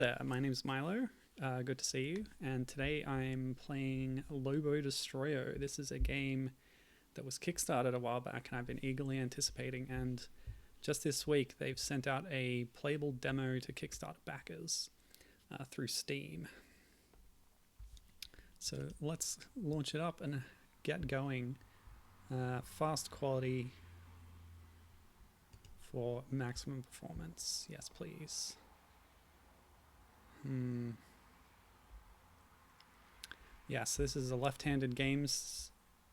There, my name's Milo. Good to see you. And today I'm playing Lobodestroyo. This is a game that was kickstarted a while back and I've been eagerly anticipating. And just this week they've sent out a playable demo to Kickstarter backers through Steam. So let's launch it up and get going. Fast quality for maximum performance. Yes, please. Yes, this is a left-handed game.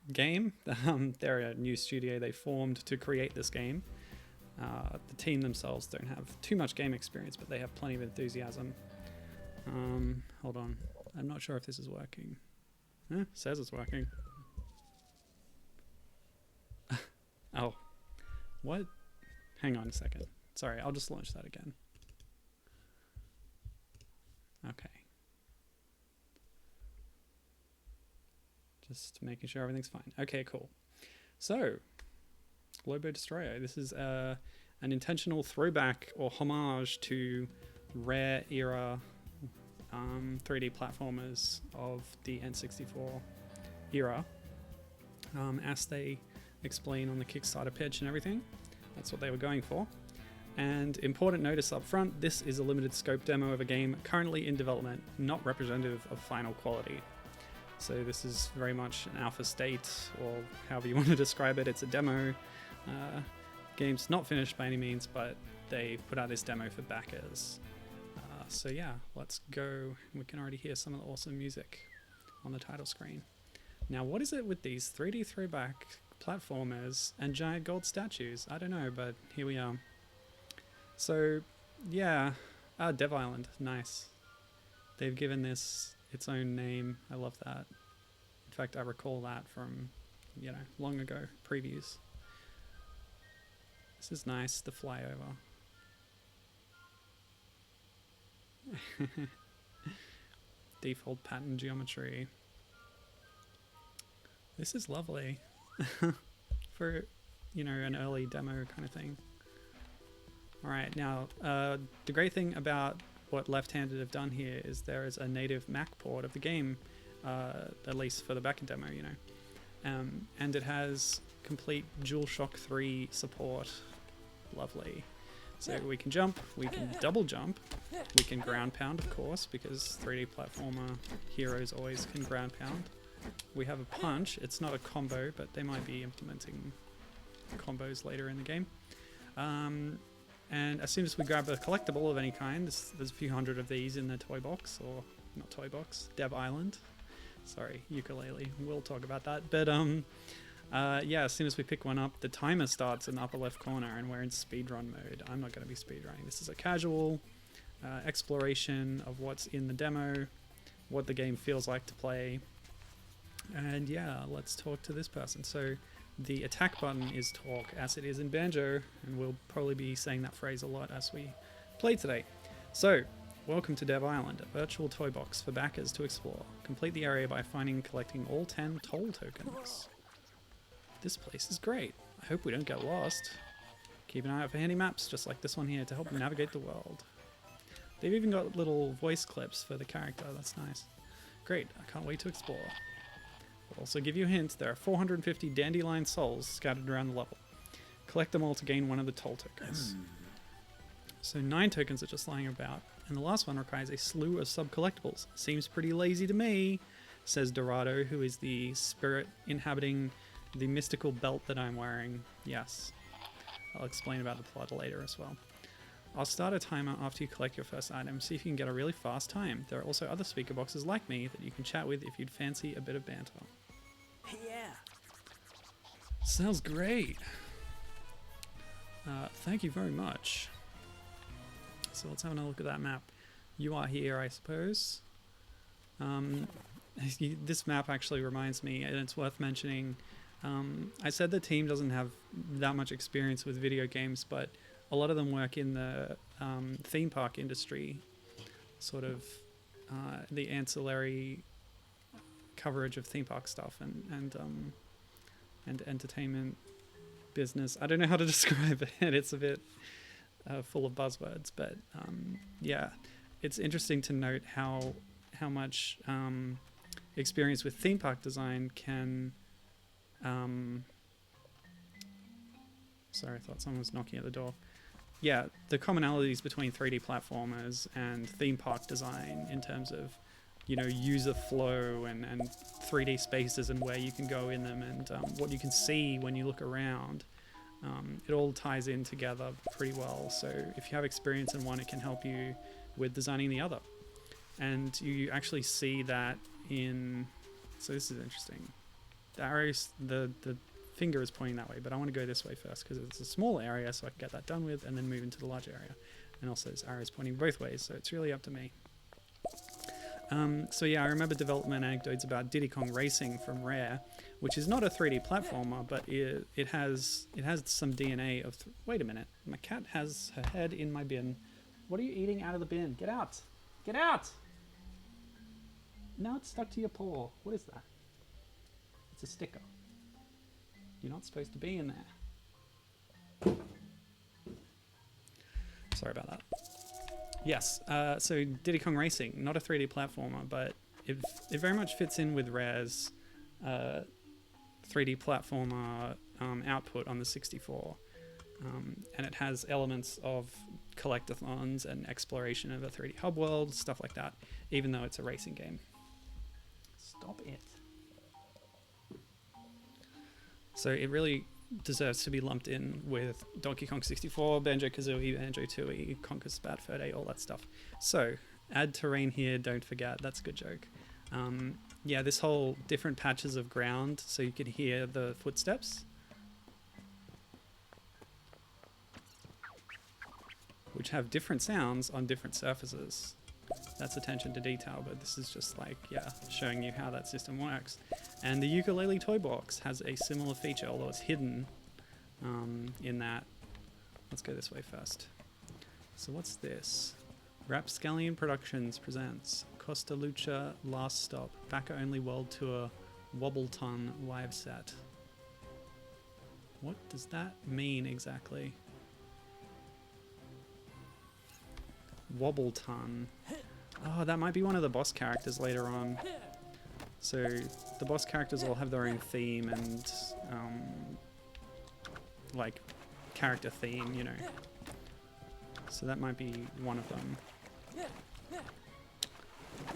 They're a new studio they formed to create this game. The team themselves don't have too much game experience, but they have plenty of enthusiasm. Hold on. I'm not sure if this is working. Says it's working. Oh. What? Hang on a second. Sorry, I'll just launch that again. Okay. Just making sure everything's fine. Okay, cool. So, Lobodestroyo. This is an intentional throwback or homage to rare era 3D platformers of the N64 era. As they explain on the Kickstarter pitch and everything, that's what they were going for. And important notice up front, this is a limited scope demo of a game currently in development, not representative of final quality. So this is very much an alpha state, or however you want to describe it. It's a demo. Game's not finished by any means, but they put out this demo for backers. So yeah, let's go. We can already hear some of the awesome music on the title screen. Now, what is it with these 3D throwback platformers and giant gold statues? I don't know, but here we are. So, yeah, Dev Island, nice. They've given this its own name. I love that. In fact, I recall that from, long ago, previews. This is nice, the flyover. Default pattern geometry. This is lovely. For, an early demo kind of thing. Alright, now, the great thing about what Left-Handed have done here is there is a native Mac port of the game, at least for the backend demo, and it has complete DualShock 3 support. Lovely. So we can jump, we can double jump, we can ground pound, of course, because 3D platformer heroes always can ground pound. We have a punch. It's not a combo, but they might be implementing combos later in the game. And as soon as we grab a collectible of any kind, there's a few hundred of these in the Toybox, or not Toybox, Dev Island. Sorry, Yooka-Laylee. We'll talk about that. But yeah, as soon as we pick one up, the timer starts in the upper left corner, and we're in speedrun mode. I'm not going to be speedrunning. This is a casual exploration of what's in the demo, what the game feels like to play. And yeah, let's talk to this person. So the attack button is talk, as it is in Banjo, and we'll probably be saying that phrase a lot as we play today. So, welcome to Dev Island, a virtual toy box for backers to explore. Complete the area by finding and collecting all 10 toll tokens. This place is great. I hope we don't get lost. Keep an eye out for handy maps, just like this one here, to help you navigate the world. They've even got little voice clips for the character. That's nice. Great, I can't wait to explore. I'll also give you a hint, there are 450 dandelion souls scattered around the level. Collect them all to gain one of the toll tokens. So 9 tokens are just lying about, and the last one requires a slew of sub-collectibles. Seems pretty lazy to me, says Dorado, who is the spirit inhabiting the mystical belt that I'm wearing. Yes. I'll explain about the plot later as well. I'll start a timer after you collect your first item, see if you can get a really fast time. There are also other speaker boxes like me that you can chat with if you'd fancy a bit of banter. Yeah. Sounds great. Thank you very much. So let's have a look at that map. You are here, I suppose. This map actually reminds me, and it's worth mentioning, I said the team doesn't have that much experience with video games, but a lot of them work in the theme park industry, sort of the ancillary coverage of theme park stuff and entertainment business. I don't know how to describe it. It's a bit full of buzzwords, but yeah. it's interesting to note how much experience with theme park design can. Sorry, I thought someone was knocking at the door. Yeah, the commonalities between 3D platformers and theme park design in terms of, you know, user flow and 3D spaces and where you can go in them and what you can see when you look around. It all ties in together pretty well. So if you have experience in one, it can help you with designing the other. And you actually see that in... So this is interesting. The arrows, the finger is pointing that way, but I want to go this way first because it's a small area, so I can get that done with and then move into the large area. And also this arrow is pointing both ways, so it's really up to me. So yeah, I remember development anecdotes about Diddy Kong Racing from Rare, which is not a 3D platformer, but it has some DNA of... Wait a minute, my cat has her head in my bin. What are you eating out of the bin? Get out! Get out! Now it's stuck to your paw. What is that? It's a sticker. You're not supposed to be in there. Sorry about that. Yes, so Diddy Kong Racing, not a 3D platformer, but it very much fits in with Rare's 3D platformer output on the 64. And it has elements of collectathons and exploration of a 3D hub world, stuff like that, even though it's a racing game. Stop it. So it really deserves to be lumped in with Donkey Kong 64, Banjo-Kazooie, Banjo-Tooie, Conker's Bad Fur Day, all that stuff. So, add terrain here, don't forget. That's a good joke. Yeah, this whole different patches of ground, so you can hear the footsteps. Which have different sounds on different surfaces. That's attention to detail, but this is just like, yeah, showing you how that system works. And the Yooka-Laylee Toybox has a similar feature, although it's hidden in that. Let's go this way first. So what's this? Rapscallion Productions presents Costa Lucha Last Stop, Backer Only World Tour Wobbleton live set. What does that mean exactly? Wobbleton. Oh, that might be one of the boss characters later on. So the boss characters all have their own theme and like character theme, you know. So that might be one of them.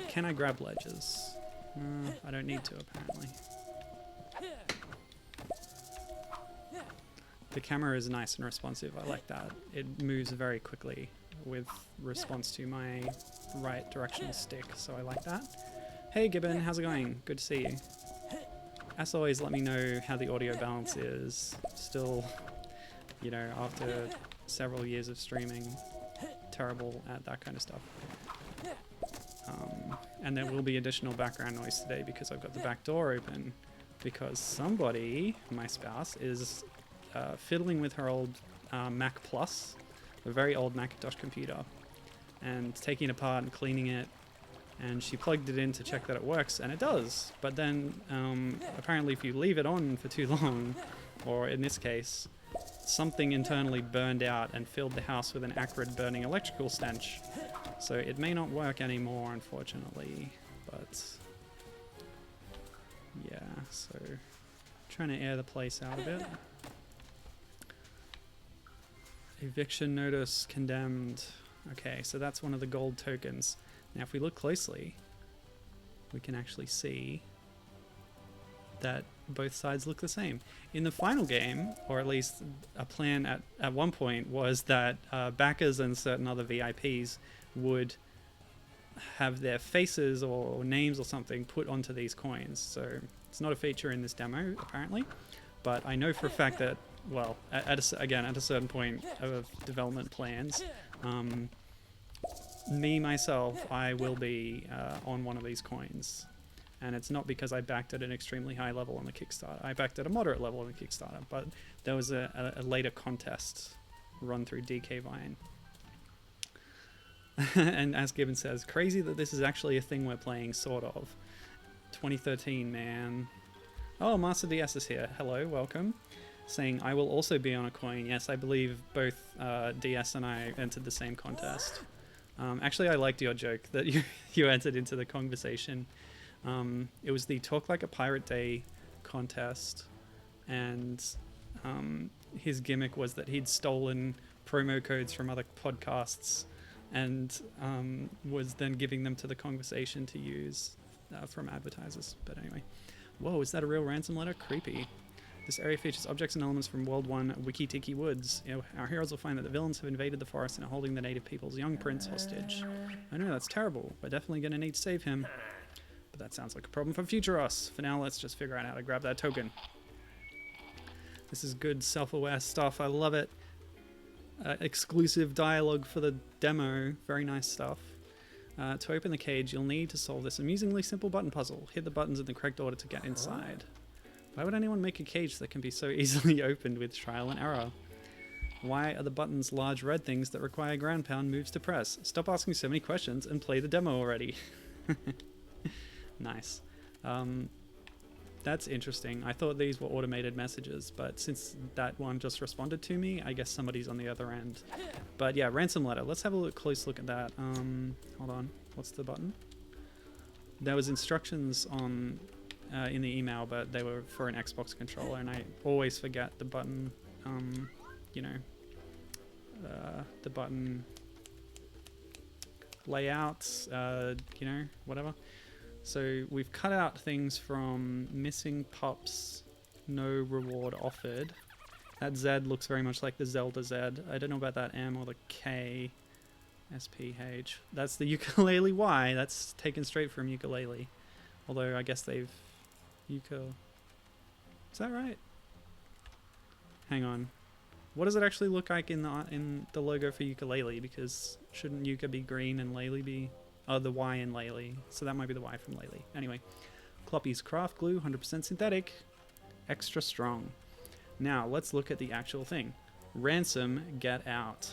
Can I grab ledges? I don't need to, apparently. The camera is nice and responsive. I like that. It moves very quickly with response to my right directional stick, so I like that. Hey Gibbon, how's it going? Good to see you. As always, let me know how the audio balance is. Still, you know, after several years of streaming, terrible at that kind of stuff. And there will be additional background noise today because I've got the back door open because somebody, my spouse, is fiddling with her old Mac Plus, a very old Macintosh computer, and taking it apart and cleaning it, and she plugged it in to check that it works, and it does. But then apparently if you leave it on for too long, or in this case something internally burned out and filled the house with an acrid burning electrical stench, so it may not work anymore, unfortunately. But yeah, so trying to air the place out a bit. Eviction notice condemned. Okay, so that's one of the gold tokens. Now if we look closely, we can actually see that both sides look the same. In the final game, or at least a plan at one point, was that backers and certain other VIPs would have their faces or names or something put onto these coins. So it's not a feature in this demo, apparently, but I know for a fact that, well, at a certain point of development plans, myself, I will be on one of these coins. And it's not because I backed at an extremely high level on the Kickstarter. I backed at a moderate level on the Kickstarter, but there was a later contest run through DKVine. And as Gibbon says, crazy that this is actually a thing we're playing, sort of. 2013, man. Oh, Master DS is here. Hello, welcome. Saying, I will also be on a coin. Yes, I believe both DS and I entered the same contest. Actually, I liked your joke that you entered into the conversation. It was the Talk Like a Pirate Day contest, and his gimmick was that he'd stolen promo codes from other podcasts and was then giving them to the conversation to use from advertisers. But anyway, whoa, is that a real ransom letter? Creepy. This area features objects and elements from World 1 Wiki-Tiki Woods. Our heroes will find that the villains have invaded the forest and are holding the native people's young prince hostage. I know, that's terrible. We're definitely going to need to save him. But that sounds like a problem for future us. For now, let's just figure out how to grab that token. This is good self-aware stuff. I love it. Exclusive dialogue for the demo. Very nice stuff. To open the cage, you'll need to solve this amusingly simple button puzzle. Hit the buttons in the correct order to get inside. Why would anyone make a cage that can be so easily opened with trial and error? Why are the buttons large red things that require ground pound moves to press? Stop asking so many questions and play the demo already. Nice. That's interesting. I thought these were automated messages, but since that one just responded to me, I guess somebody's on the other end. But yeah, ransom letter. Let's have a close look at that. Hold on. What's the button? There was instructions on in the email, but they were for an Xbox controller, and I always forget the button, you know, the button layouts, you know, whatever. So we've cut out things from missing pups, no reward offered. That Z looks very much like the Zelda Z. I don't know about that M or the K. SPH. That's the Yooka-Laylee Y. That's taken straight from Yooka-Laylee. Although I guess they've Yuka. Is that right? Hang on. What does it actually look like in the logo for Yooka-Laylee? Because shouldn't Yuka be green and Laylee be... Oh, the Y in Laylee. So that might be the Y from Laylee. Anyway. Cloppy's craft glue, 100% synthetic. Extra strong. Now, let's look at the actual thing. Ransom, get out.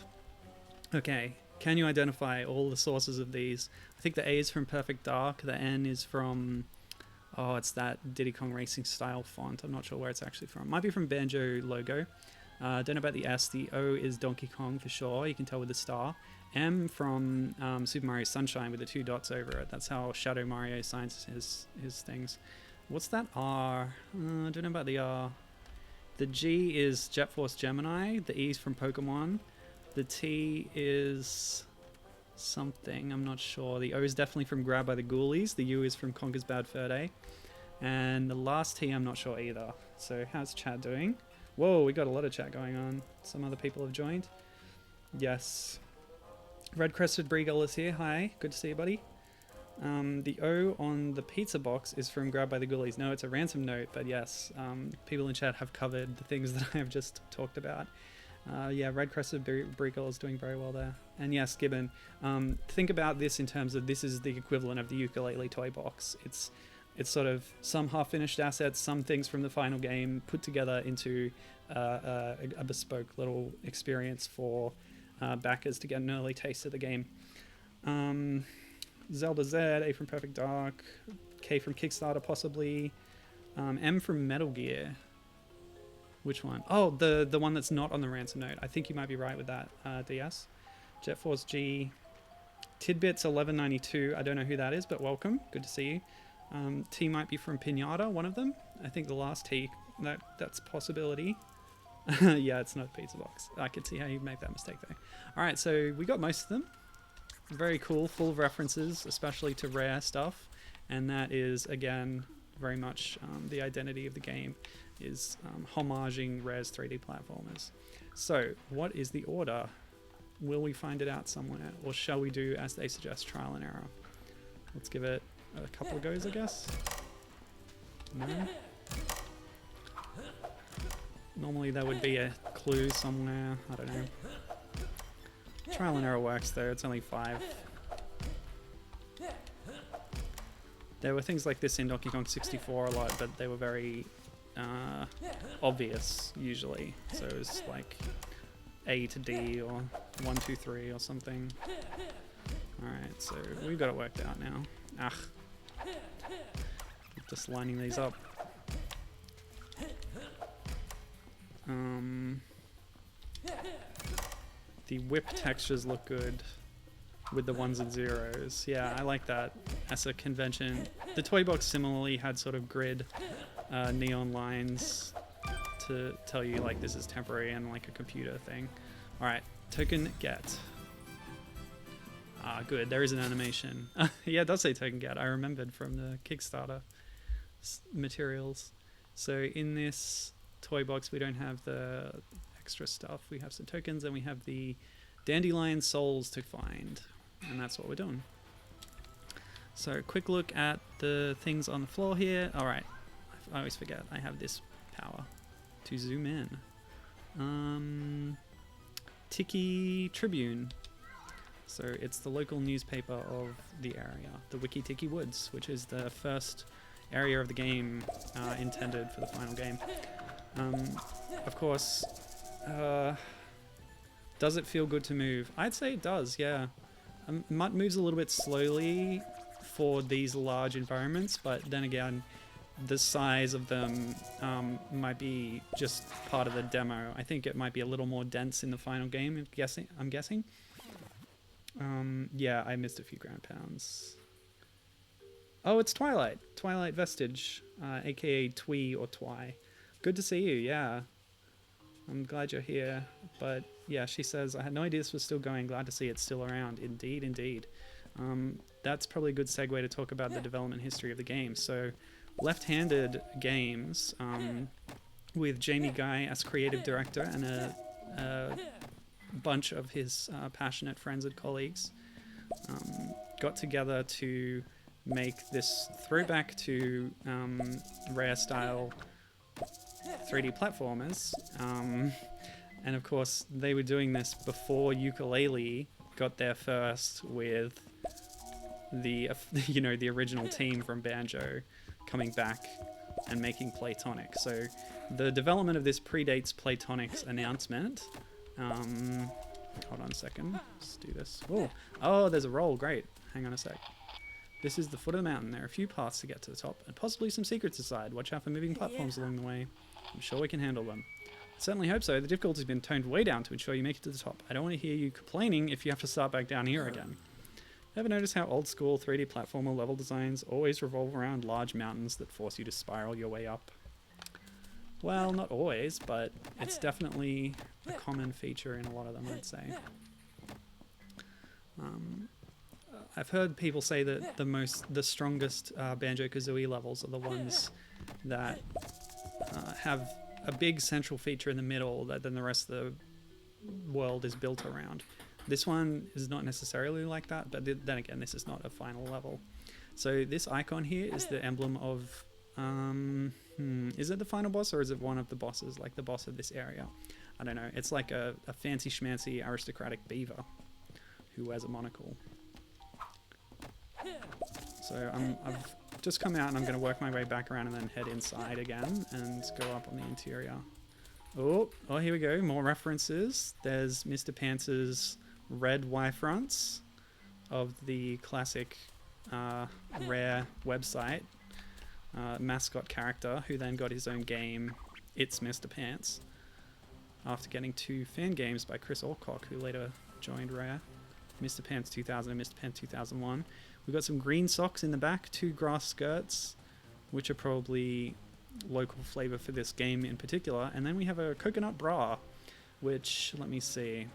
Okay. Can you identify all the sources of these? I think the A is from Perfect Dark. The N is from... Oh, it's that Diddy Kong Racing style font. I'm not sure where it's actually from. Might be from Banjo logo. Don't know about the S. The O is Donkey Kong for sure. You can tell with the star. M from Super Mario Sunshine with the 2 dots over it. That's how Shadow Mario signs his things. What's that R? I don't know about the R. The G is Jet Force Gemini. The E is from Pokemon. The T is something. I'm not sure. The O is definitely from Grab by the Ghoulies. The U is from Conker's Bad Fur Day. And the last T I'm not sure either. So how's chat doing? Whoa, we got a lot of chat going on. Some other people have joined. Yes. Red Crested Breagull is here. Hi, good to see you, buddy. The O on the pizza box is from Grab by the Ghoulies. No, it's a ransom note, but yes, people in chat have covered the things that I have just talked about. Yeah, Red Crested Breagull is doing very well there. And yes, Gibbon, think about this in terms of this is the equivalent of the Yooka-Laylee toy box. It's sort of some half-finished assets, some things from the final game put together into a bespoke little experience for backers to get an early taste of the game. Zelda Z, A from Perfect Dark, K from Kickstarter possibly, M from Metal Gear. Which one? Oh, the one that's not on the ransom note. I think you might be right with that, DS. Jet Force G. Tidbits 1192. I don't know who that is, but welcome. Good to see you. T might be from Pinata, one of them. I think the last T, that's a possibility. Yeah, it's not a pizza box. I could see how you make that mistake though. Alright, so we got most of them. Very cool, full of references, especially to rare stuff. And that is, again, very much the identity of the game, is homaging Rare's 3D platformers. So, what is the order? Will we find it out somewhere? Or shall we do, as they suggest, trial and error? Let's give it a couple of goes, I guess. No? Normally there would be a clue somewhere. I don't know. Trial and error works though. It's only 5. There were things like this in Donkey Kong 64 a lot, but they were very obvious usually. So it was like A to D or 1, 2, 3 or something. Alright, so we've got it worked out now. Just lining these up. The whip textures look good. with the ones and zeros. Yeah, I like that as a convention. The Toybox similarly had sort of grid neon lines to tell you like this is temporary and like a computer thing. All right, token get. Ah, good. There is an animation. Yeah, it does say token get. I remembered from the Kickstarter materials. So in this toy box, we don't have the extra stuff. We have some tokens and we have the dandelion souls to find. And that's what we're doing. So quick look at the things on the floor here. All right. I always forget. I have this power to zoom in. Tiki Tribune. So it's the local newspaper of the area, the Wiki-Tiki Woods, which is the first area of the game intended for the final game. Of course, does it feel good to move? I'd say it does, yeah. It moves a little bit slowly for these large environments, but then again, the size of them might be just part of the demo. I think it might be a little more dense in the final game, I'm guessing. Yeah, I missed a few ground pounds. Oh, it's Twilight. Twilight Vestige, aka Twee or Twy. Good to see you, yeah. I'm glad you're here. But yeah, she says, I had no idea this was still going. Glad to see it's still around. Indeed, indeed. That's probably a good segue to talk about the development history of the game. So, Left-Handed Games, with Jamie Guy as creative director and a bunch of his passionate friends and colleagues, got together to make this throwback to Rare style 3D platformers, and of course they were doing this before Yooka-Laylee got there first with the the original team from Banjo coming back and making Playtonic. So the development of this predates Playtonic's announcement. Hold on a second. Let's do this. Whoa. Oh, there's a roll. Great. Hang on a sec. This is the foot of the mountain. There are a few paths to get to the top, and possibly some secrets aside. Watch out for moving platforms along the way. I'm sure we can handle them. I certainly hope so. The difficulty's been toned way down to ensure you make it to the top. I don't want to hear you complaining if you have to start back down here again. Ever notice how old school 3D platformer level designs always revolve around large mountains that force you to spiral your way up? Well, not always, but it's definitely a common feature in a lot of them, I'd say. I've heard people say that the strongest Banjo-Kazooie levels are the ones that have a big central feature in the middle that then the rest of the world is built around. This one is not necessarily like that, but then again, this is not a final level. So this icon here is the emblem of... is it the final boss or is it one of the bosses, like the boss of this area? I don't know. It's like a fancy schmancy aristocratic beaver who wears a monocle. So I've just come out and I'm going to work my way back around and then head inside again and go up on the interior. Oh, here we go. More references. There's Mr. Pants's red Y-fronts of the classic Rare website. Mascot character who then got his own game, It's Mr. Pants, after getting 2 fan games by Chris Alcock, who later joined Rare, Mr. Pants 2000 and Mr. Pants 2001. We've got some green socks in the back, 2 grass skirts, which are probably local flavor for this game in particular, and then we have a coconut bra, which, let me see,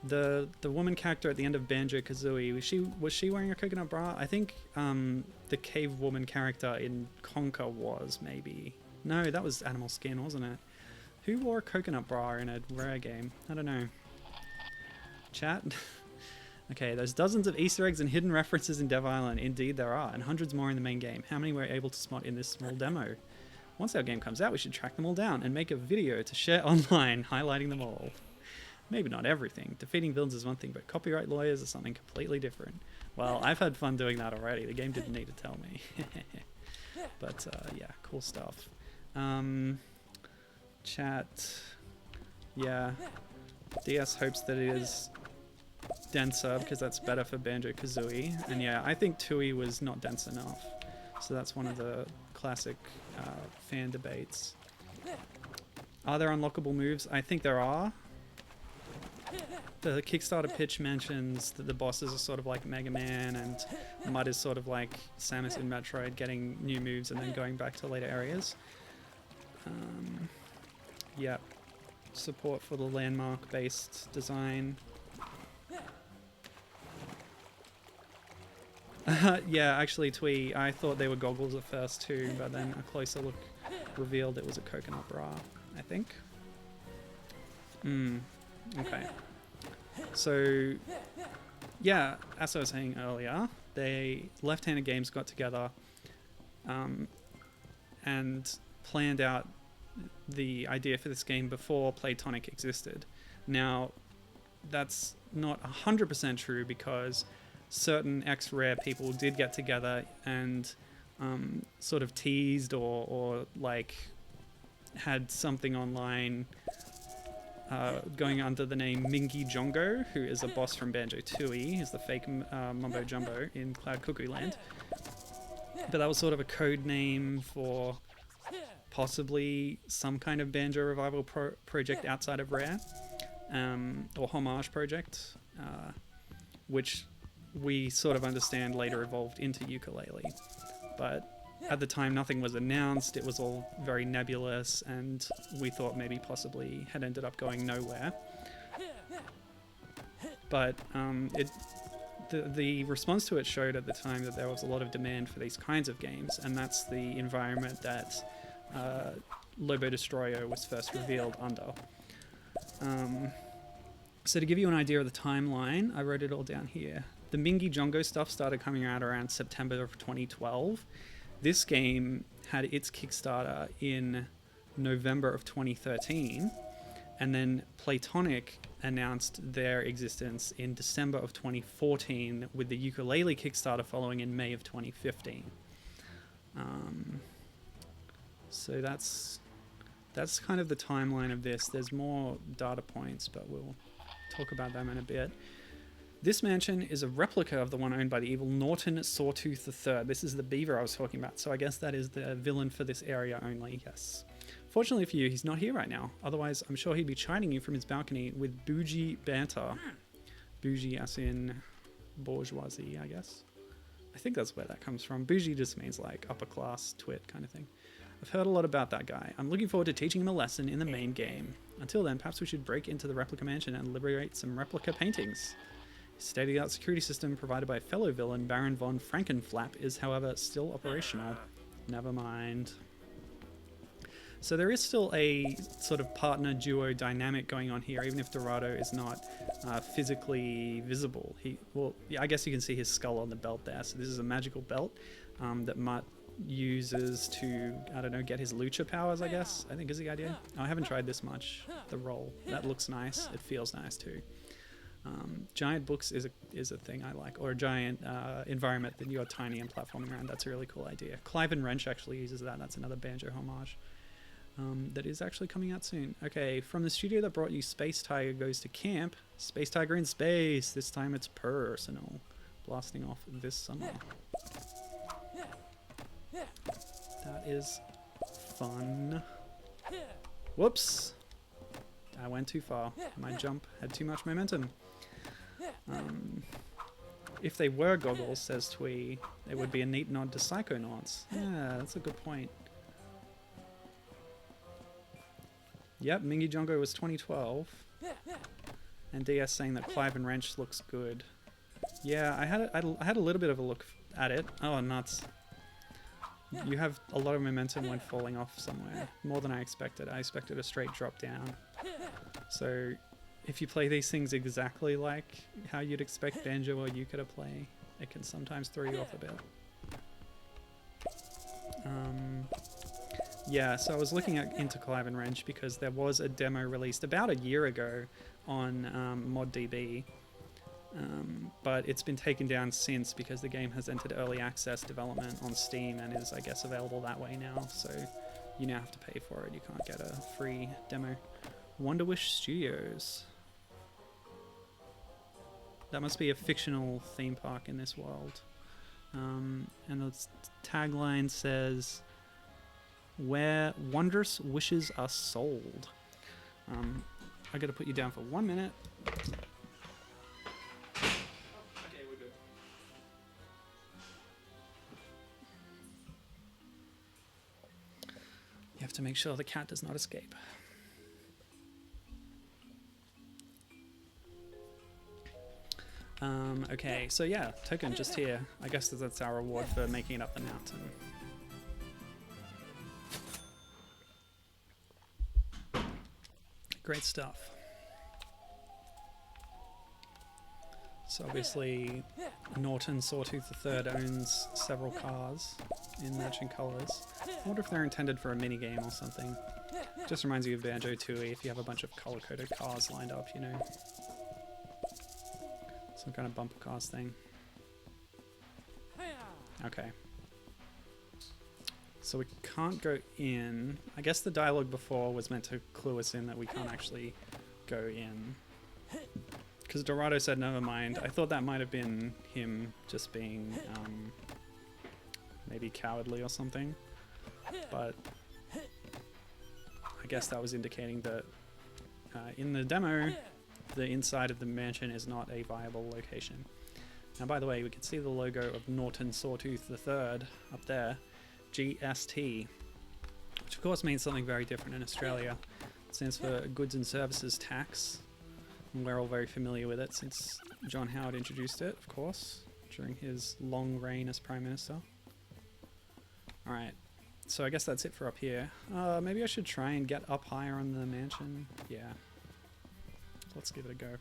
the woman character at the end of Banjo-Kazooie, was she wearing a coconut bra? I think the cave woman character in Conker was, maybe. No, that was Animal Skin, wasn't it? Who wore a coconut bra in a Rare game? I don't know. Chat? Okay, there's dozens of Easter eggs and hidden references in Dev Island. Indeed there are, and hundreds more in the main game. How many were able to spot in this small demo? Once our game comes out, we should track them all down and make a video to share online, highlighting them all. Maybe not everything. Defeating villains is one thing, but copyright lawyers are something completely different. Well, I've had fun doing that already. The game didn't need to tell me. But, yeah, cool stuff. Chat. Yeah. DS hopes that it is denser, because that's better for Banjo-Kazooie. And yeah, I think Tooie was not dense enough. So that's one of the classic fan debates. Are there unlockable moves? I think there are. the Kickstarter pitch mentions that the bosses are sort of like Mega Man, and Mud is sort of like Samus in Metroid, getting new moves and then going back to later areas. Yeah, support for the landmark-based design. Yeah, actually, Twee, I thought they were goggles at first too, but then a closer look revealed it was a coconut bra, I think. Okay. So, yeah, as I was saying earlier, Left-Handed Games got together and planned out the idea for this game before Playtonic existed. Now, that's not 100% true because certain ex-Rare people did get together and sort of teased or like had something online going under the name Mingy Jongo, who is a boss from Banjo-Tooie, who's the fake Mumbo Jumbo in Cloud Cuckoo Land. But that was sort of a code name for possibly some kind of Banjo revival project outside of Rare, or homage project, which we sort of understand later evolved into Yooka-Laylee. But at the time, nothing was announced. It was all very nebulous, and we thought maybe possibly had ended up going nowhere. But the response to it showed at the time that there was a lot of demand for these kinds of games, and that's the environment that Lobodestroyo was first revealed under. So to give you an idea of the timeline, I wrote it all down here. The Mingy Jongo stuff started coming out around September of 2012. This game had its Kickstarter in November of 2013, and then Playtonic announced their existence in December of 2014, with the Yooka-Laylee Kickstarter following in May of 2015. So that's kind of the timeline of this. There's more data points, but we'll talk about them in a bit. This mansion is a replica of the one owned by the evil Norton Sawtooth III. This is the beaver I was talking about, so I guess that is the villain for this area only, yes. Fortunately for you, he's not here right now. Otherwise, I'm sure he'd be chiding you from his balcony with bougie banter. Bougie as in bourgeoisie, I guess. I think that's where that comes from. Bougie just means like upper class twit kind of thing. I've heard a lot about that guy. I'm looking forward to teaching him a lesson in the main game. Until then, perhaps we should break into the replica mansion and liberate some replica paintings. His state-of-the-art security system provided by fellow villain Baron von Frankenflap is, however, still operational. Never mind. So there is still a sort of partner duo dynamic going on here, even if Dorado is not physically visible. Well, yeah, I guess you can see his skull on the belt there. So this is a magical belt that Mutt uses to, I don't know, get his lucha powers, I guess, I think is the idea. I haven't tried this much. The roll. That looks nice. It feels nice too. Giant books is a thing I like, or a giant environment that you're tiny and platforming around. That's a really cool idea. Clive and Wrench actually uses that. That's another Banjo homage that is actually coming out soon. Okay, from the studio that brought you Space Tiger Goes to Camp, Space Tiger in Space. This time it's personal. Blasting off this summer. That is fun. Whoops. I went too far. My jump had too much momentum. If they were goggles, says Twee, it would be a neat nod to Psychonauts. Yeah, that's a good point. Yep, Mingy Jongo was 2012. And DS saying that Clive and Wrench looks good. Yeah, I had a little bit of a look at it. Oh, nuts. You have a lot of momentum when falling off somewhere. More than I expected. I expected a straight drop down. So if you play these things exactly like how you'd expect Banjo or Yooka to play, it can sometimes throw you off a bit. Yeah, so I was looking into Clive and Wrench because there was a demo released about a year ago on ModDB, but it's been taken down since because the game has entered early access development on Steam and is, I guess, available that way now, so you now have to pay for it. You can't get a free demo. Wonderwish Studios. That must be a fictional theme park in this world. And the tagline says, "Where wondrous wishes are sold." I gotta put you down for 1 minute. Okay, we're good. You have to make sure the cat does not escape. Okay, so yeah, token just here. I guess that's our reward for making it up the mountain. Great stuff. So obviously, Norton Sawtooth III owns several cars in matching colours. I wonder if they're intended for a mini game or something. Just reminds you of Banjo-Tooie if you have a bunch of color-coded cars lined up, you know. Some kind of bumper cars thing. Okay. So we can't go in. I guess the dialogue before was meant to clue us in that we can't actually go in. Because Dorado said never mind. I thought that might have been him just being maybe cowardly or something. But I guess that was indicating that in the demo, the inside of the mansion is not a viable location. Now, by the way, we can see the logo of Norton Sawtooth III up there, GST, which of course means something very different in Australia. It stands for Goods and Services Tax, and we're all very familiar with it since John Howard introduced it, of course, during his long reign as Prime Minister. Alright, so I guess that's it for up here. Maybe I should try and get up higher on the mansion. Yeah. Let's give it a go.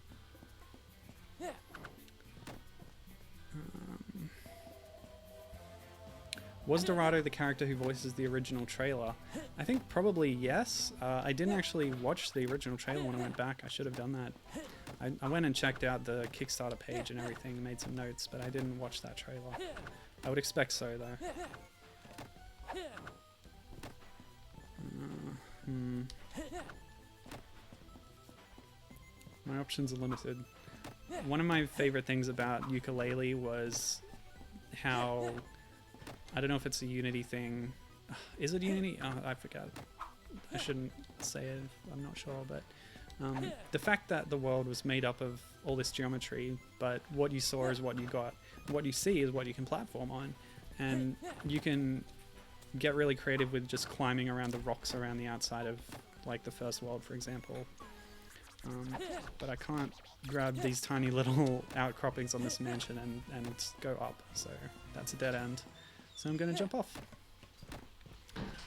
Was Dorado the character who voices the original trailer? I think probably yes. I didn't actually watch the original trailer when I went back. I should have done that. I went and checked out the Kickstarter page and everything, made some notes, but I didn't watch that trailer. I would expect so, though. My options are limited. One of my favorite things about Yooka-Laylee was how, I don't know if it's a Unity thing. Is it Unity? Oh, I forgot. I shouldn't say it. I'm not sure, but the fact that the world was made up of all this geometry, but what you saw is what you got. What you see is what you can platform on, and you can get really creative with just climbing around the rocks around the outside of, like, the first world, for example. But I can't grab these tiny little outcroppings on this mansion and go up, so that's a dead end. So I'm going to jump off.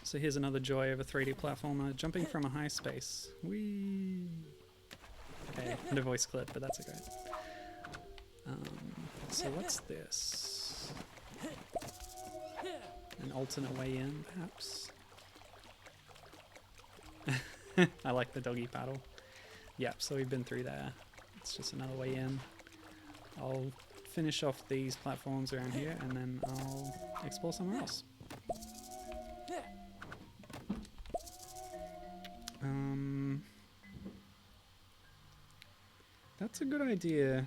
So here's another joy of a 3D platformer, jumping from a high space. Whee! Okay, no voice clip, but that's okay. So what's this? An alternate way in, perhaps? I like the doggy paddle. Yep, so we've been through there. It's just another way in. I'll finish off these platforms around here and then I'll explore somewhere else. That's a good idea.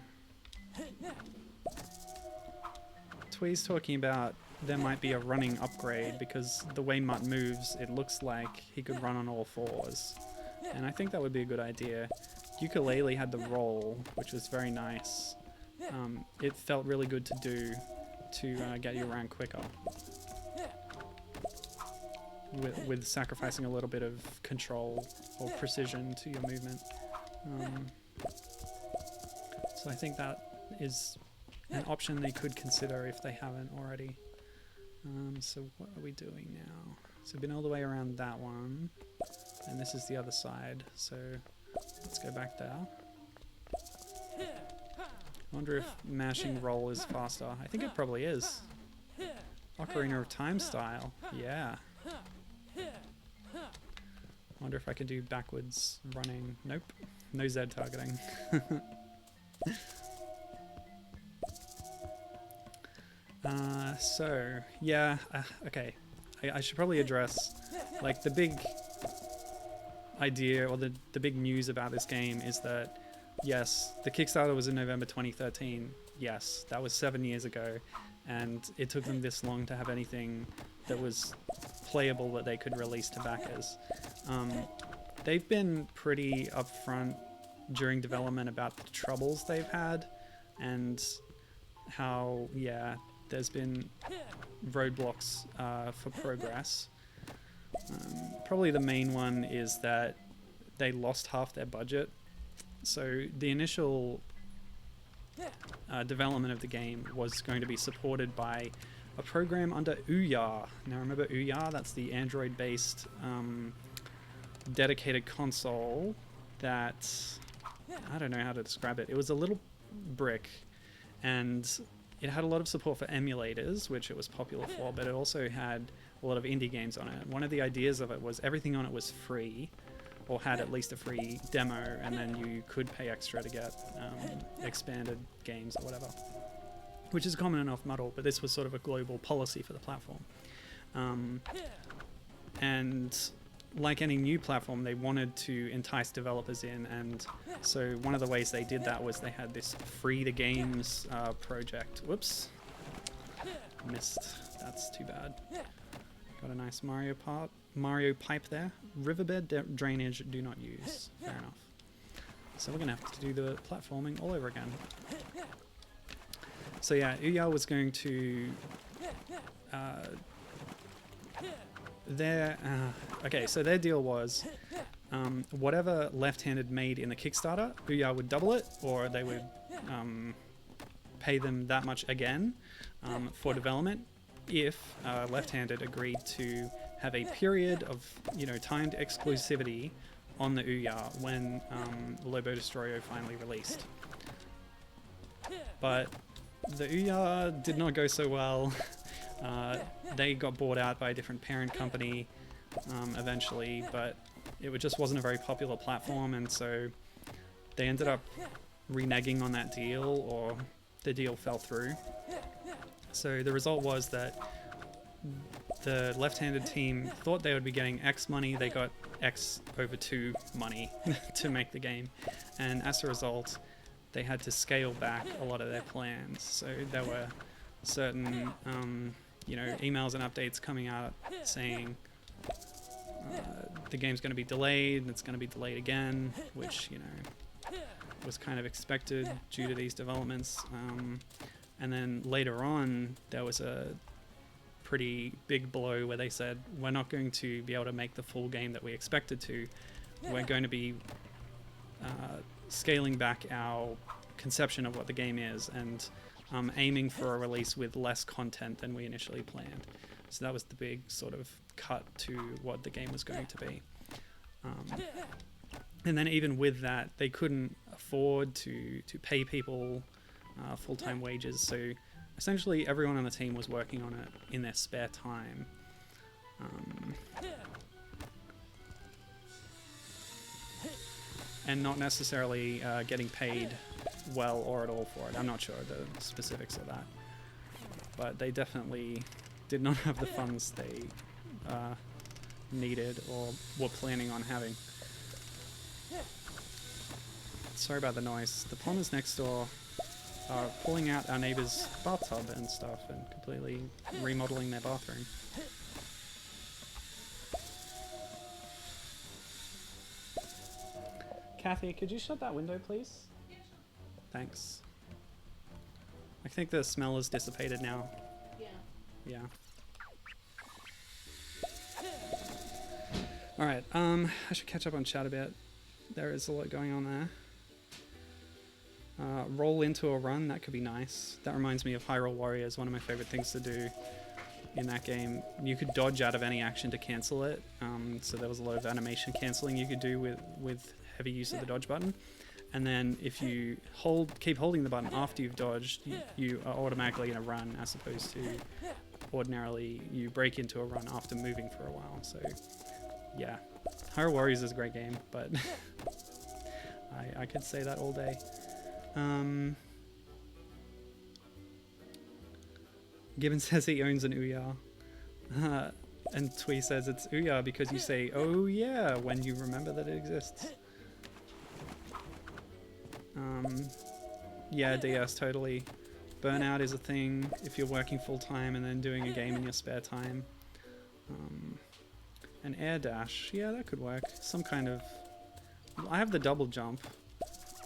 Twee's talking about there might be a running upgrade because the way Mutt moves, it looks like he could run on all fours. And I think that would be a good idea. Yooka-Laylee had the roll, which was very nice. It felt really good to do to get you around quicker. With sacrificing a little bit of control or precision to your movement. So I think that is an option they could consider if they haven't already. So what are we doing now? So we've been all the way around that one. And this is the other side, so let's go back there. I wonder if mashing roll is faster. I think it probably is. Ocarina of Time style, yeah. Wonder if I can do backwards running. Nope, no Z targeting. So, yeah, okay. I should probably address, like, the big idea or the big news about this game is that yes, the Kickstarter was in November 2013. Yes, that was 7 years ago, and it took them this long to have anything that was playable that they could release to backers. they've been pretty upfront during development about the troubles they've had and how, yeah, there's been roadblocks for progress. Probably the main one is that they lost half their budget. So the initial development of the game was going to be supported by a program under Ouya. Now remember Ouya? That's the Android-based dedicated console that, I don't know how to describe it. It was a little brick, and it had a lot of support for emulators, which it was popular for, but it also had a lot of indie games on it. One of the ideas of it was everything on it was free, or had at least a free demo, and then you could pay extra to get expanded games or whatever, which is a common enough model, but this was sort of a global policy for the platform. And like any new platform, they wanted to entice developers in, and so one of the ways they did that was they had this free to games project. Whoops, missed. That's too bad. Got a nice Mario pipe there. Riverbed drainage do not use. Fair enough. So we're gonna have to do the platforming all over again. So yeah, Ouya was going to okay, so their deal was whatever Left-Handed made in the Kickstarter, Ouya would double it, or they would pay them that much again for development if Left-Handed agreed to have a period of, you know, timed exclusivity on the Ouya when Lobodestroyo finally released. But the Ouya did not go so well. They got bought out by a different parent company eventually, but it just wasn't a very popular platform, and so they ended up reneging on that deal, or the deal fell through. So the result was that the Left-Handed team thought they would be getting X money. They got X over 2 money to make the game, and as a result they had to scale back a lot of their plans. So there were certain you know, emails and updates coming out saying the game's going to be delayed, and it's going to be delayed again, which, you know, was kind of expected due to these developments. And then later on there was a pretty big blow where they said, we're not going to be able to make the full game that we expected to. We're going to be scaling back our conception of what the game is, and aiming for a release with less content than we initially planned. So that was the big sort of cut to what the game was going to be. And then even with that, they couldn't afford to pay people full-time wages, so essentially everyone on the team was working on it in their spare time. And not necessarily getting paid well or at all for it. I'm not sure the specifics of that, but they definitely did not have the funds they needed or were planning on having. Sorry about the noise. The plumbers next door are pulling out our neighbor's bathtub and stuff and completely remodeling their bathroom. Kathy, could you shut that window, please? Yeah, sure. Thanks. I think the smell has dissipated now. Yeah. Yeah. Alright, I should catch up on chat a bit. There is a lot going on there. Roll into a run, that could be nice. That reminds me of Hyrule Warriors, one of my favorite things to do in that game. You could dodge out of any action to cancel it, so there was a lot of animation cancelling you could do with heavy use of the dodge button. And then if you keep holding the button after you've dodged, you are automatically in a run, as opposed to ordinarily you break into a run after moving for a while. So yeah, Hyrule Warriors is a great game, but I could say that all day. Gibbon says he owns an Ouya. And Twee says it's Ouya because you say, oh yeah, when you remember that it exists. Yeah, DS, totally. Burnout is a thing if you're working full-time and then doing a game in your spare time. An air dash. Yeah, that could work. Some kind of... I have the double jump,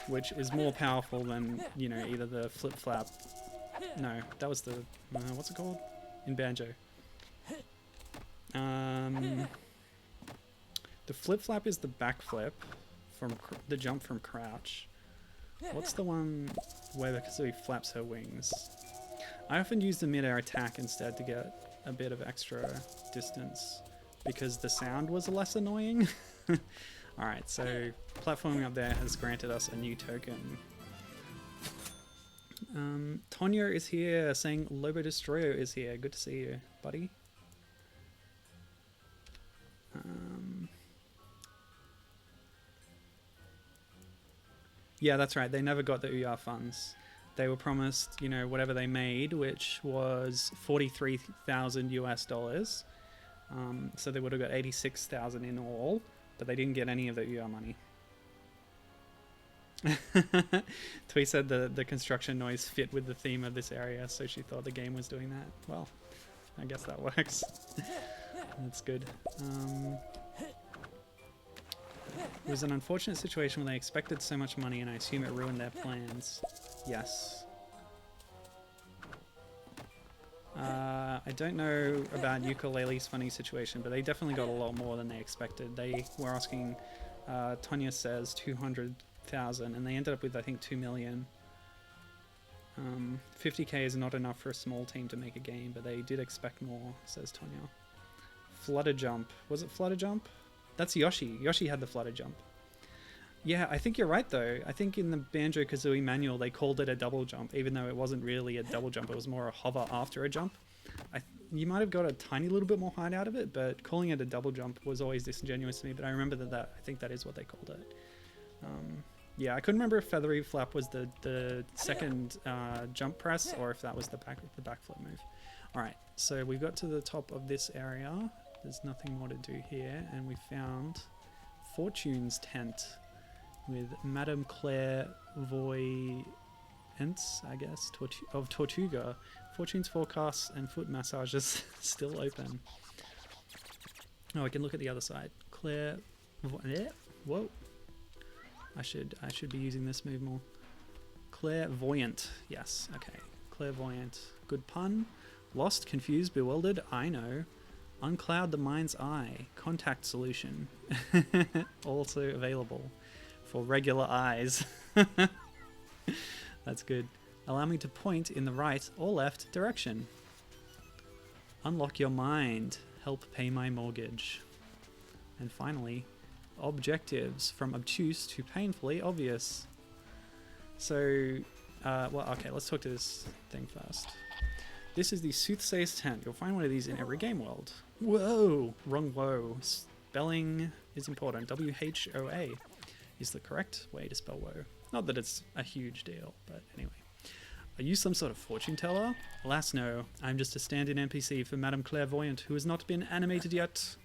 which is more powerful than, you know, either the flip-flap. No, that was the... what's it called? In Banjo. The flip-flap is the backflip from the jump from crouch. What's the one where the Kazooie flaps her wings? I often use the mid-air attack instead to get a bit of extra distance because the sound was less annoying. Alright, so platforming up there has granted us a new token. Tonyo is here saying Lobodestroyo is here. Good to see you, buddy. Yeah, that's right. They never got the UR funds. They were promised, you know, whatever they made, which was 43,000 US dollars. So they would have got 86,000 in all, but they didn't get any of the UR money. Twee said the construction noise fit with the theme of this area, so she thought the game was doing that. Well, I guess that works. That's good. It was an unfortunate situation when they expected so much money, and I assume it ruined their plans. Yes. I don't know about Yooka-Laylee's funny situation, but they definitely got a lot more than they expected. They were asking, Tonya says, 200,000, and they ended up with, I think, 2 million. 50k is not enough for a small team to make a game, but they did expect more, says Tonya. Flutter jump. Was it flutter jump? That's Yoshi. Yoshi had the flutter jump. Yeah, I think you're right, though. I think in the Banjo-Kazooie manual, they called it a double jump, even though it wasn't really a double jump. It was more a hover after a jump. You might have got a tiny little bit more height out of it, but calling it a double jump was always disingenuous to me. But I remember that I think that is what they called it. Yeah, I couldn't remember if feathery flap was the second jump press, or if that was the backflip move. All right, so we got to the top of this area. There's nothing more to do here, and we found Fortune's tent with Madame Claire Voyance, I guess, of Tortuga. Fortune's forecasts and foot massages still open. Oh, I can look at the other side. Claire, whoa! I should be using this move more. Clairvoyant, yes, okay. Clairvoyant, good pun. Lost, confused, bewildered. I know. Uncloud the mind's eye. Contact solution. Also available for regular eyes. That's good. Allow me to point in the right or left direction. Unlock your mind. Help pay my mortgage. And finally, objectives from obtuse to painfully obvious. So, well, okay, let's talk to this thing first. This is the Soothsayers Tent. You'll find one of these in every game world. Whoa! Wrong whoa. Spelling is important. W-H-O-A is the correct way to spell woe. Not that it's a huge deal, but anyway. Are you some sort of fortune teller? Alas, no. I'm just a stand-in NPC for Madame Clairvoyant, who has not been animated yet.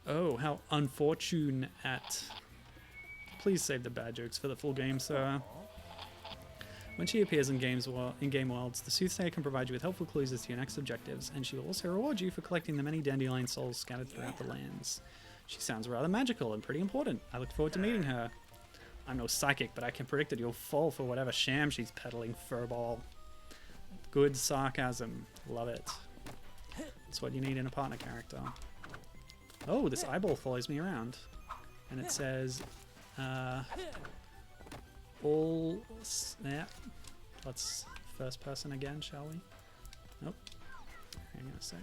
Oh, how unfortunate. Please save the bad jokes for the full game, sir. When she appears in game worlds, the Soothsayer can provide you with helpful clues as to your next objectives, and she will also reward you for collecting the many dandelion souls scattered throughout the lands. She sounds rather magical and pretty important. I look forward to meeting her. I'm no psychic, but I can predict that you'll fall for whatever sham she's peddling, furball. Good sarcasm. Love it. That's what you need in a partner character. Oh, this eyeball follows me around. And it says, all... Yeah. Let's first person again, shall we? Nope. Hang on a sec.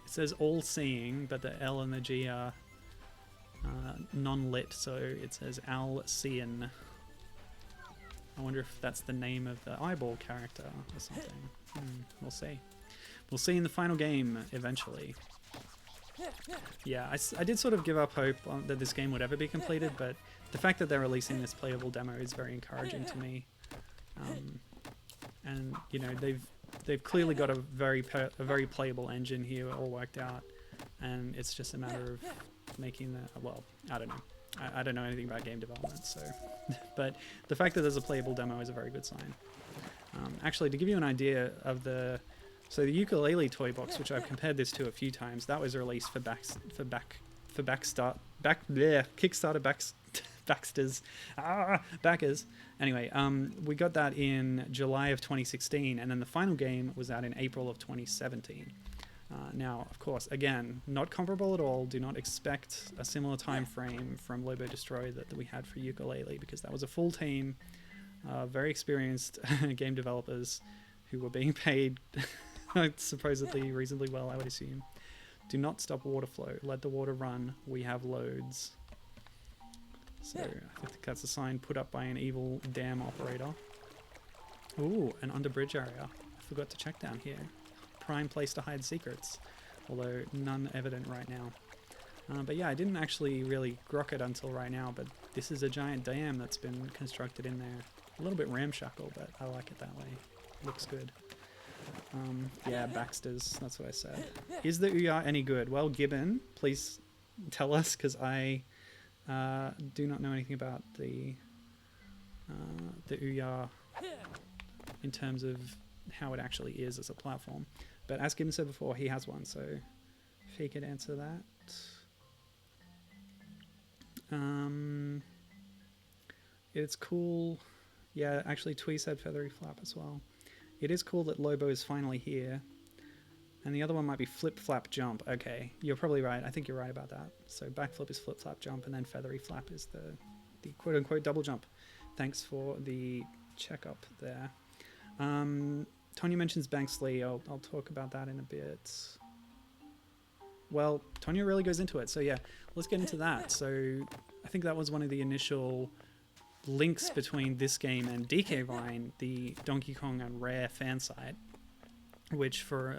It says all-seeing, but the L and the G are non-lit, so it says Al-Seein. I wonder if that's the name of the eyeball character or something. We'll see. We'll see in the final game, eventually. Yeah, I did sort of give up hope that this game would ever be completed, but the fact that they're releasing this playable demo is very encouraging to me. And you know, they've clearly got a very playable engine here, all worked out, and it's just a matter of making the, well, I don't know. I don't know anything about game development, so but the fact that there's a playable demo is a very good sign. Actually, to give you an idea of the So the Yooka-Laylee toy box, which I've compared this to a few times, that was released for Kickstarter backers. Anyway, we got that in July of 2016, and then the final game was out in April of 2017. Now, of course, again, not comparable at all. Do not expect a similar time frame from Lobodestroyo that we had for Yooka-Laylee, because that was a full team, very experienced game developers who were being paid supposedly reasonably well, I would assume. Do not stop water flow. Let the water run. We have loads. So I think that's a sign put up by an evil dam operator. Ooh, an under bridge area. I forgot to check down here. Prime place to hide secrets, although none evident right now. But yeah, I didn't actually really grok it until right now, but this is a giant dam that's been constructed in there. A little bit ramshackle, but I like it that way. Looks good. Yeah, Baxter's, that's what I said. Is the Ouya any good? Well, Gibbon, please tell us, because I do not know anything about the Ouya in terms of how it actually is as a platform. But as Gibbon said before, he has one, so if he could answer that. It's cool. Yeah, actually Twee said feathery flap as well. It is cool that Lobo is finally here. And the other one might be flip flap jump. Okay, you're probably right. I think you're right about that. So backflip is flip flap jump, and then feathery flap is the quote unquote double jump. Thanks for the checkup there. Tonya mentions Banksley. I'll talk about that in a bit. Well, Tonya really goes into it. So yeah, let's get into that. So I think that was one of the initial links between this game and DKVine, the Donkey Kong and Rare fan site, which for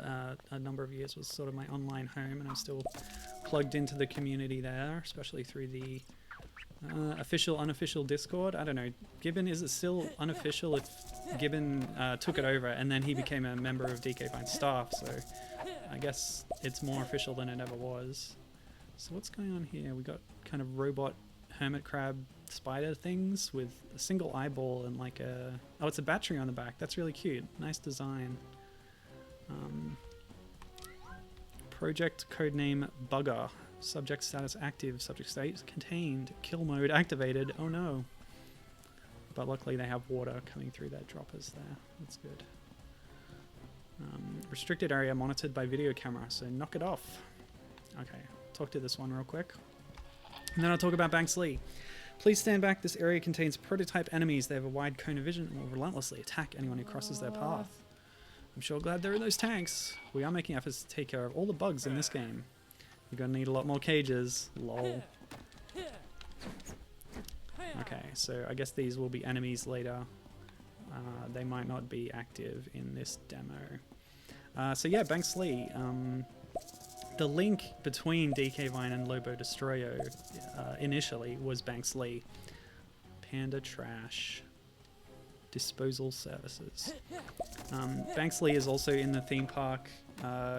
a number of years was sort of my online home, and I'm still plugged into the community there, especially through the official, unofficial Discord. I don't know. Gibbon, is it still unofficial if Gibbon took it over and then he became a member of DKVine staff? So I guess it's more official than it ever was. So what's going on here? We got kind of robot hermit crab spider things with a single eyeball and like a... Oh, it's a battery on the back. That's really cute. Nice design. Project codename Bugger. Subject status active. Subject state contained. Kill mode activated. Oh no. But luckily they have water coming through their droppers there. That's good. Restricted area monitored by video camera, so knock it off. Okay, talk to this one real quick. And then I'll talk about Banksley. Please stand back. This area contains prototype enemies. They have a wide cone of vision and will relentlessly attack anyone who crosses their path. I'm sure glad there are those tanks. We are making efforts to take care of all the bugs in this game. You're gonna need a lot more cages. Lol. Okay, so I guess these will be enemies later. They might not be active in this demo. So yeah, Banksley. The link between DKVine and Lobodestroyo initially was Banksley. Panda Trash. Disposal services. Banksley is also in the theme park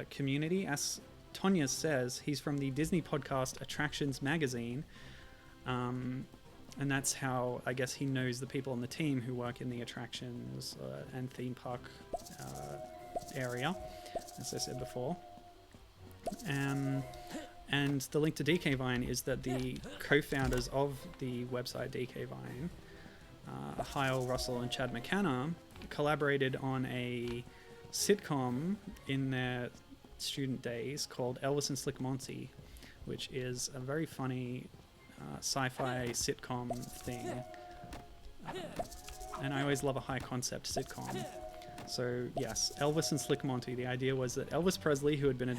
community. As Tonya says, he's from the Disney podcast Attractions Magazine. And that's how, I guess, he knows the people on the team who work in the attractions and theme park area, as I said before. And the link to DKVine is that the co-founders of the website DKVine, Hyle Russell and Chad McKenna, collaborated on a sitcom in their student days called Elvis and Slick Monty, which is a very funny sci-fi sitcom thing. And I always love a high concept sitcom. So yes, Elvis and Slick Monty. The idea was that Elvis Presley, who had been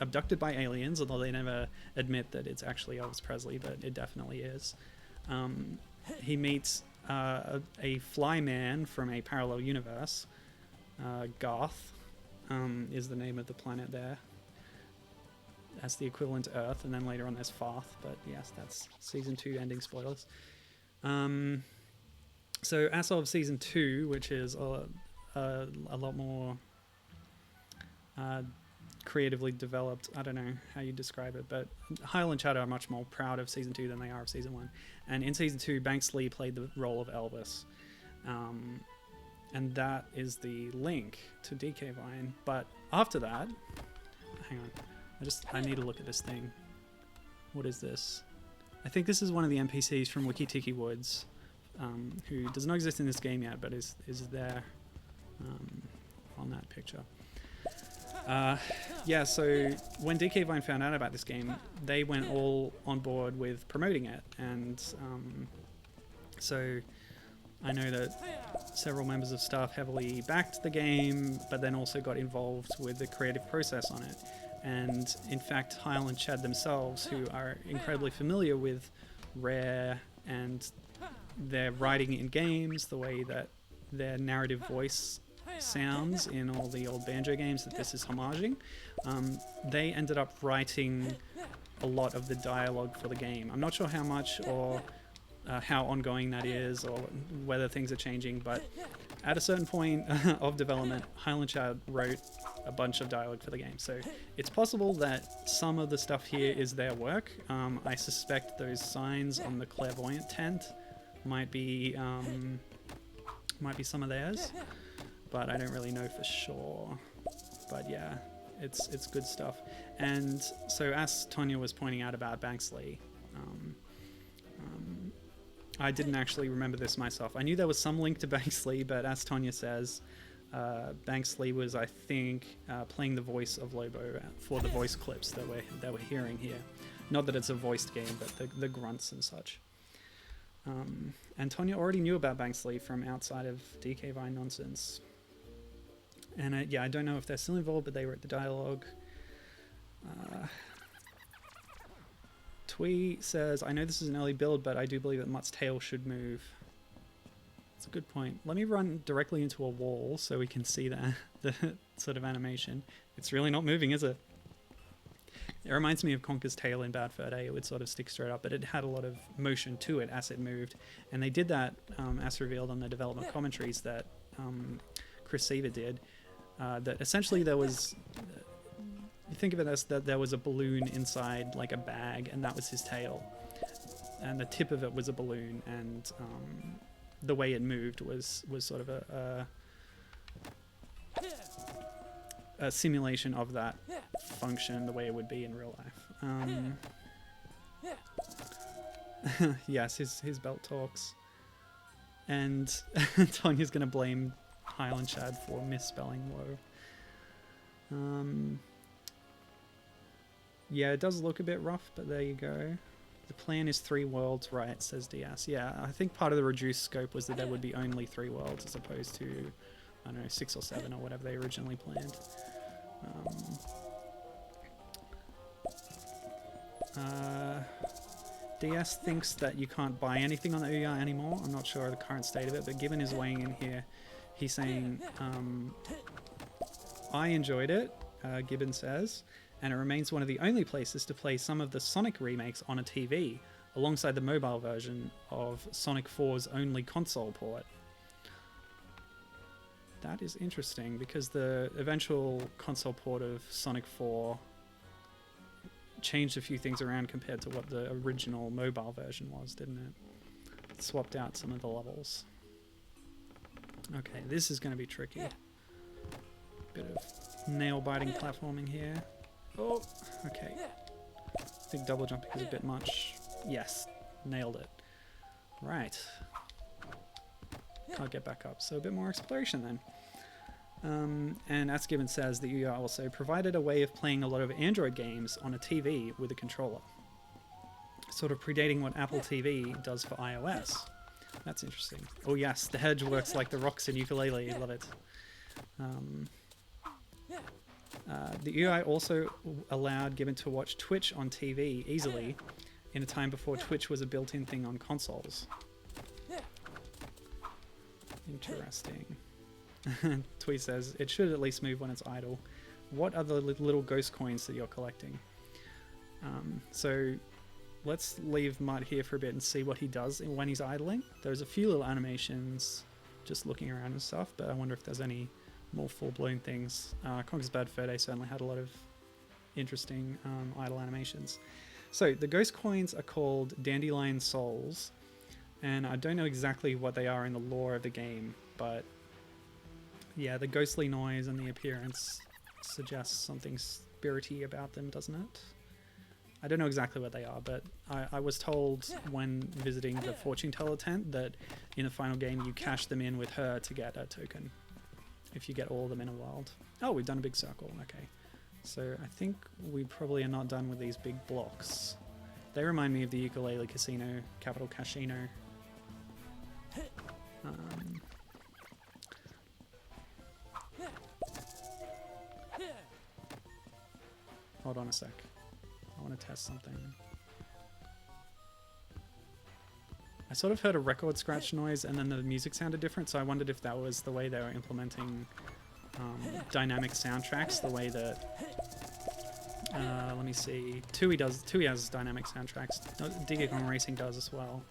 abducted by aliens, although they never admit that it's actually Elvis Presley, but it definitely is. He meets a fly man from a parallel universe. Garth is the name of the planet there. That's the equivalent to Earth, and then later on there's Farth, but yes, that's Season 2 ending spoilers. So as of Season 2, which is a lot more creatively developed, I don't know how you describe it, but Hyle and Chad are much more proud of Season 2 than they are of Season 1. And in Season 2, Banksley played the role of Elvis. And that is the link to DKVine. But after that, hang on, I need to look at this thing. What is this? I think this is one of the NPCs from Wiki-Tiki Woods, who does not exist in this game yet, but is there on that picture. Yeah, so when DKVine found out about this game, they went all on board with promoting it, and so I know that several members of staff heavily backed the game, but then also got involved with the creative process on it. And in fact, Hyle and Chad themselves, who are incredibly familiar with Rare and their writing in games, the way that their narrative voice sounds in all the old Banjo games that this is homaging, they ended up writing a lot of the dialogue for the game. I'm not sure how much or how ongoing that is, or whether things are changing, but at a certain point of development, Hyle and Chad wrote a bunch of dialogue for the game. So it's possible that some of the stuff here is their work. I suspect those signs on the clairvoyant tent might be some of theirs, but I don't really know for sure. But yeah, it's good stuff. And so as Tonya was pointing out about Banksley, I didn't actually remember this myself. I knew there was some link to Banksley, but as Tonya says, Banksley was, I think, playing the voice of Lobo for the voice clips that we're hearing here. Not that it's a voiced game, but the grunts and such. And Tonya already knew about Banksley from outside of DKVine nonsense. And yeah, I don't know if they're still involved, but they wrote the dialogue. Twee says, I know this is an early build, but I do believe that Mutt's tail should move. That's a good point. Let me run directly into a wall so we can see the sort of animation. It's really not moving, is it? It reminds me of Conker's tail in Bad Fur Day. It would sort of stick straight up, but it had a lot of motion to it as it moved. And they did that, as revealed on the development commentaries that Chris Seaver did. That essentially there was... You think of it as that there was a balloon inside like a bag, and that was his tail. And the tip of it was a balloon, and the way it moved was sort of a simulation of that function, the way it would be in real life. Yes, his belt talks. And Tonya's going to blame Hyle and Chad for misspelling Woe. Yeah, it does look a bit rough, but there you go. The plan is 3 worlds, right, says Diaz. Yeah, I think part of the reduced scope was that there would be only 3 worlds as opposed to, I don't know, 6 or 7 or whatever they originally planned. DS thinks that you can't buy anything on the Ouya anymore. I'm not sure of the current state of it, but given his weighing in here, he's saying, I enjoyed it, Gibbon says, and it remains one of the only places to play some of the Sonic remakes on a TV, alongside the mobile version of Sonic 4's only console port. That is interesting, because the eventual console port of Sonic 4 changed a few things around compared to what the original mobile version was, didn't it? It swapped out some of the levels. Okay, this is going to be tricky. Bit of nail-biting platforming here. Oh, okay. I think double jumping is a bit much. Yes, nailed it. Right. Can't get back up, so a bit more exploration then. And as Gibbon says, the Ouya also provided a way of playing a lot of Android games on a TV with a controller. Sort of predating what Apple TV does for iOS. That's interesting. Oh yes, the hedge works like the rocks in Yooka-Laylee. Love it. The UI also allowed Gibbon to watch Twitch on TV easily in a time before Twitch was a built-in thing on consoles. Interesting. Twee says, it should at least move when it's idle. What are the little ghost coins that you're collecting? So let's leave Mutt here for a bit and see what he does when he's idling. There's a few little animations just looking around and stuff, but I wonder if there's any more full-blown things. Conker's Bad Fur Day certainly had a lot of interesting idle animations. So the ghost coins are called Dandelion Souls, and I don't know exactly what they are in the lore of the game, but Yeah, the ghostly noise and the appearance suggests something spirity about them, doesn't it? I don't know exactly what they are, but I was told when visiting the fortune teller tent that in the final game you cash them in with her to get a token if you get all of them in a world. Oh, we've done a big circle. Okay. So I think we probably are not done with these big blocks. They remind me of the Yooka-Laylee Casino, Capital Casino. Hold on a sec. I want to test something. I sort of heard a record scratch noise and then the music sounded different, so I wondered if that was the way they were implementing dynamic soundtracks, the way that let me see, Tui has dynamic soundtracks. DKVine Racing does as well.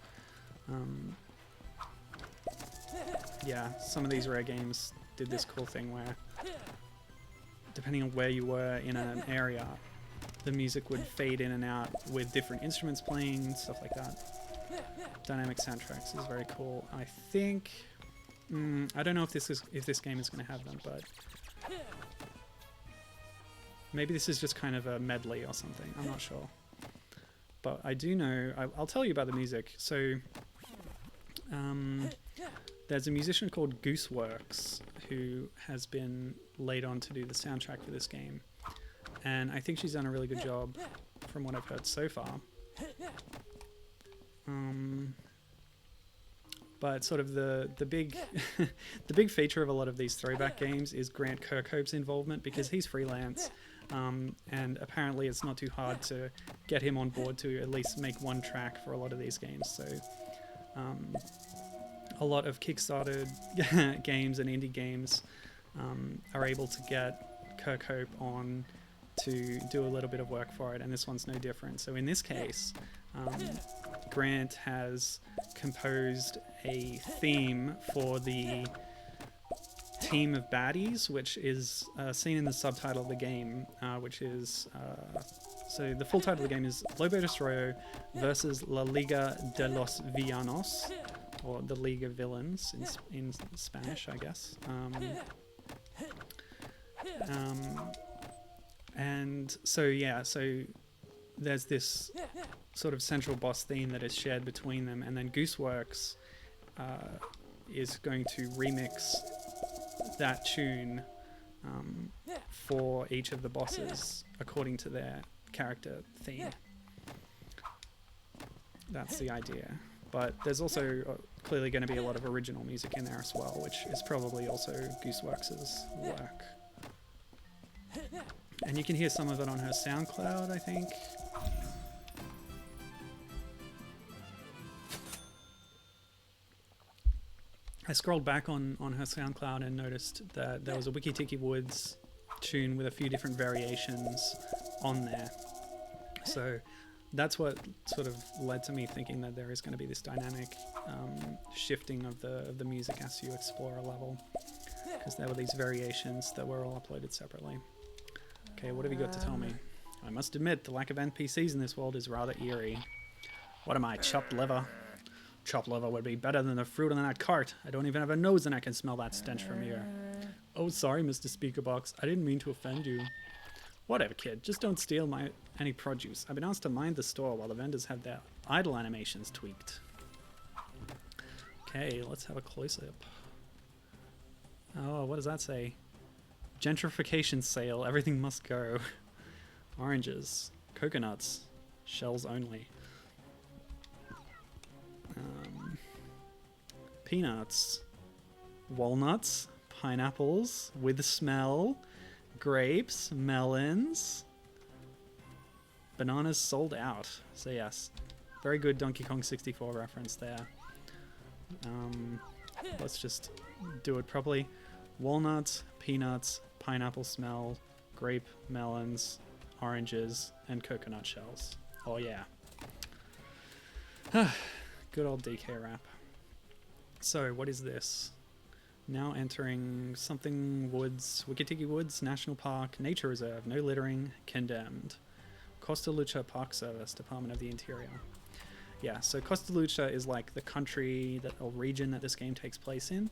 Yeah, some of these rare games did this cool thing where depending on where you were in an area, the music would fade in and out with different instruments playing, stuff like that. Dynamic soundtracks is very cool. I think I don't know if this game is going to have them, but maybe this is just kind of a medley or something. I'm not sure. But I do know, I'll tell you about the music. So there's a musician called Gooseworks who has been laid on to do the soundtrack for this game. And I think she's done a really good job from what I've heard so far. But sort of the big the big feature of a lot of these throwback games is Grant Kirkhope's involvement, because he's freelance, and apparently it's not too hard to get him on board to at least make one track for a lot of these games. So a lot of Kickstarter games and indie games are able to get Kirkhope on to do a little bit of work for it, and this one's no different. So in this case, Grant has composed a theme for the team of baddies, which is seen in the subtitle of the game, which is so the full title of the game is Lobodestroyo versus La Liga de los Villanos, or the League of Villains in Spanish, I guess. And so yeah, so there's this sort of central boss theme that is shared between them, and then Gooseworks is going to remix that tune for each of the bosses according to their character theme. That's the idea. But there's also clearly going to be a lot of original music in there as well, which is probably also Gooseworks' work. And you can hear some of it on her SoundCloud, I think. I scrolled back on her SoundCloud and noticed that there was a Wiki Tiki Woods tune with a few different variations on there. So that's what sort of led to me thinking that there is going to be this dynamic shifting of the music as you explore a level, because there were these variations that were all uploaded separately. Okay, what have you got to tell me? I must admit, the lack of NPCs in this world is rather eerie. What am I, chopped liver? Chopped liver would be better than the fruit on that cart. I don't even have a nose and I can smell that stench from here. Oh, sorry, Mr. Speakerbox. I didn't mean to offend you. Whatever, kid. Just don't steal any produce. I've been asked to mind the store while the vendors have their idle animations tweaked. Okay, let's have a close-up. Oh, what does that say? Gentrification sale. Everything must go. Oranges. Coconuts. Shells only. Peanuts. Walnuts. Pineapples. With smell. Grapes. Melons. Bananas sold out. So yes. Very good Donkey Kong 64 reference there. Let's just do it properly. Walnuts, peanuts, pineapple smell, grape, melons, oranges, and coconut shells. Oh yeah. Good old DK rap. So what is this? Now entering something woods, Wiki-Tiki Woods National Park, Nature Reserve, no littering, condemned. Costa Lucha Park Service, Department of the Interior. Yeah, so Costa Lucha is like the country or region that this game takes place in.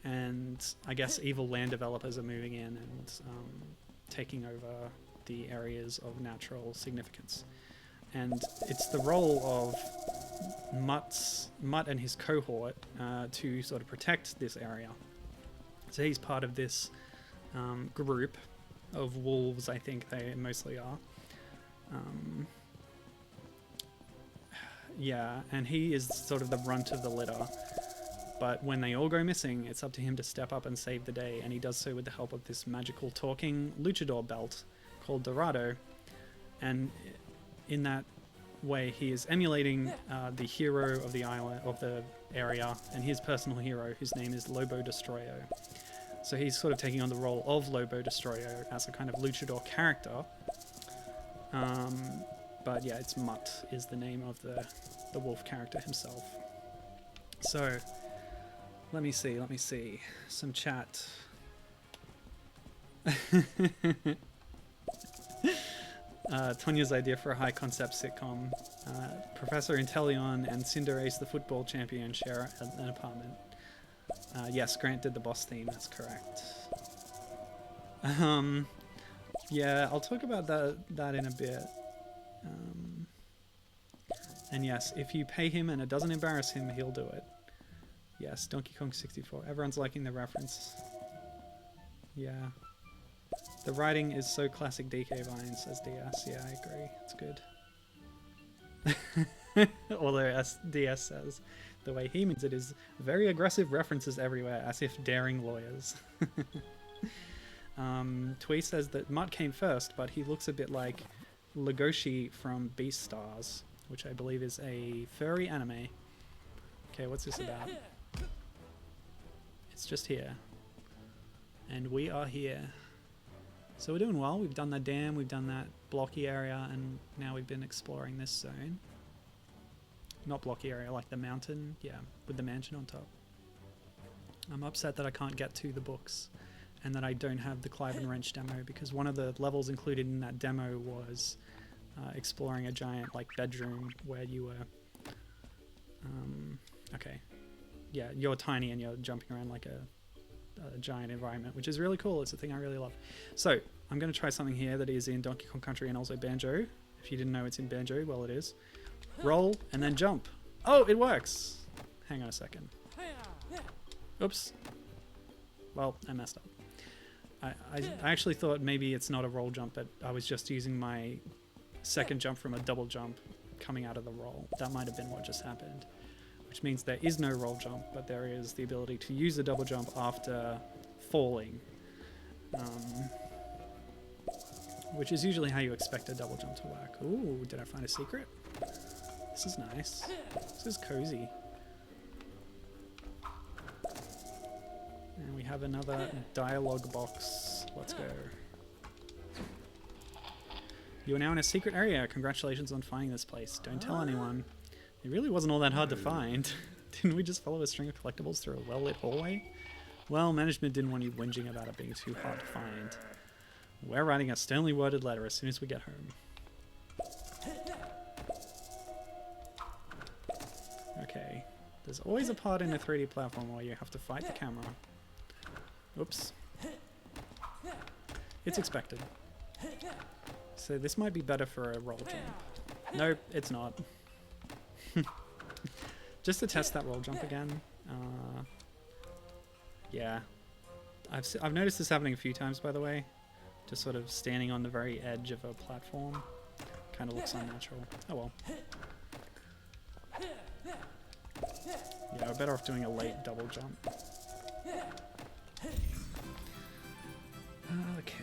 and I guess evil land developers are moving in and taking over the areas of natural significance. And it's the role of Mutt and his cohort to sort of protect this area. So he's part of this group of wolves, I think they mostly are. Yeah, and he is sort of the runt of the litter. But when they all go missing, it's up to him to step up and save the day, and he does so with the help of this magical talking luchador belt called Dorado. And in that way, he is emulating the hero of the island, of the area, and his personal hero, whose name is Lobodestroyo. So he's sort of taking on the role of Lobodestroyo as a kind of luchador character. But yeah, it's Mutt is the name of the wolf character himself. So let me see. Some chat. Tonya's idea for a high concept sitcom. Professor Intellion and Cinderace, the football champion, share an apartment. Yes, Grant did the boss theme, that's correct. Yeah, I'll talk about that in a bit. And yes, if you pay him and it doesn't embarrass him, he'll do it. Yes, Donkey Kong 64. Everyone's liking the reference. Yeah. The writing is so classic DKVine, says DS. Yeah, I agree. It's good. Although, as DS says, the way he means it is very aggressive references everywhere, as if daring lawyers. Twee says that Mutt came first, but he looks a bit like Legoshi from Beastars, which I believe is a furry anime. Okay, what's this about? It's just here. And we are here. So we're doing well. We've done the dam, we've done that blocky area, and now we've been exploring this zone. Not blocky area, like the mountain. Yeah, with the mansion on top. I'm upset that I can't get to the books and that I don't have the Clive and Wrench demo, because one of the levels included in that demo was exploring a giant like bedroom where you were... okay. Yeah, you're tiny and you're jumping around like a giant environment, which is really cool. It's a thing I really love. So I'm going to try something here that is in Donkey Kong Country and also Banjo. If you didn't know it's in Banjo, well, it is. Roll and then jump. Oh, it works. Hang on a second. Oops. Well, I messed up. I actually thought maybe it's not a roll jump, but I was just using my second jump from a double jump coming out of the roll. That might have been what just happened. Which means there is no roll jump, but there is the ability to use the double jump after falling. Which is usually how you expect a double jump to work. Ooh, did I find a secret? This is nice. This is cozy. And we have another dialogue box. Let's go. You are now in a secret area. Congratulations on finding this place. Don't tell anyone. It really wasn't all that hard to find. Didn't we just follow a string of collectibles through a well-lit hallway? Well, management didn't want you whinging about it being too hard to find. We're writing a sternly worded letter as soon as we get home. Okay. There's always a part in a 3D platform where you have to fight the camera. Oops. It's expected. So this might be better for a roll jump. Nope, it's not. Just to test that roll jump again. Yeah. I've noticed this happening a few times, by the way. Just sort of standing on the very edge of a platform. Kind of looks unnatural. Oh well. Yeah, we're better off doing a late double jump. Okay.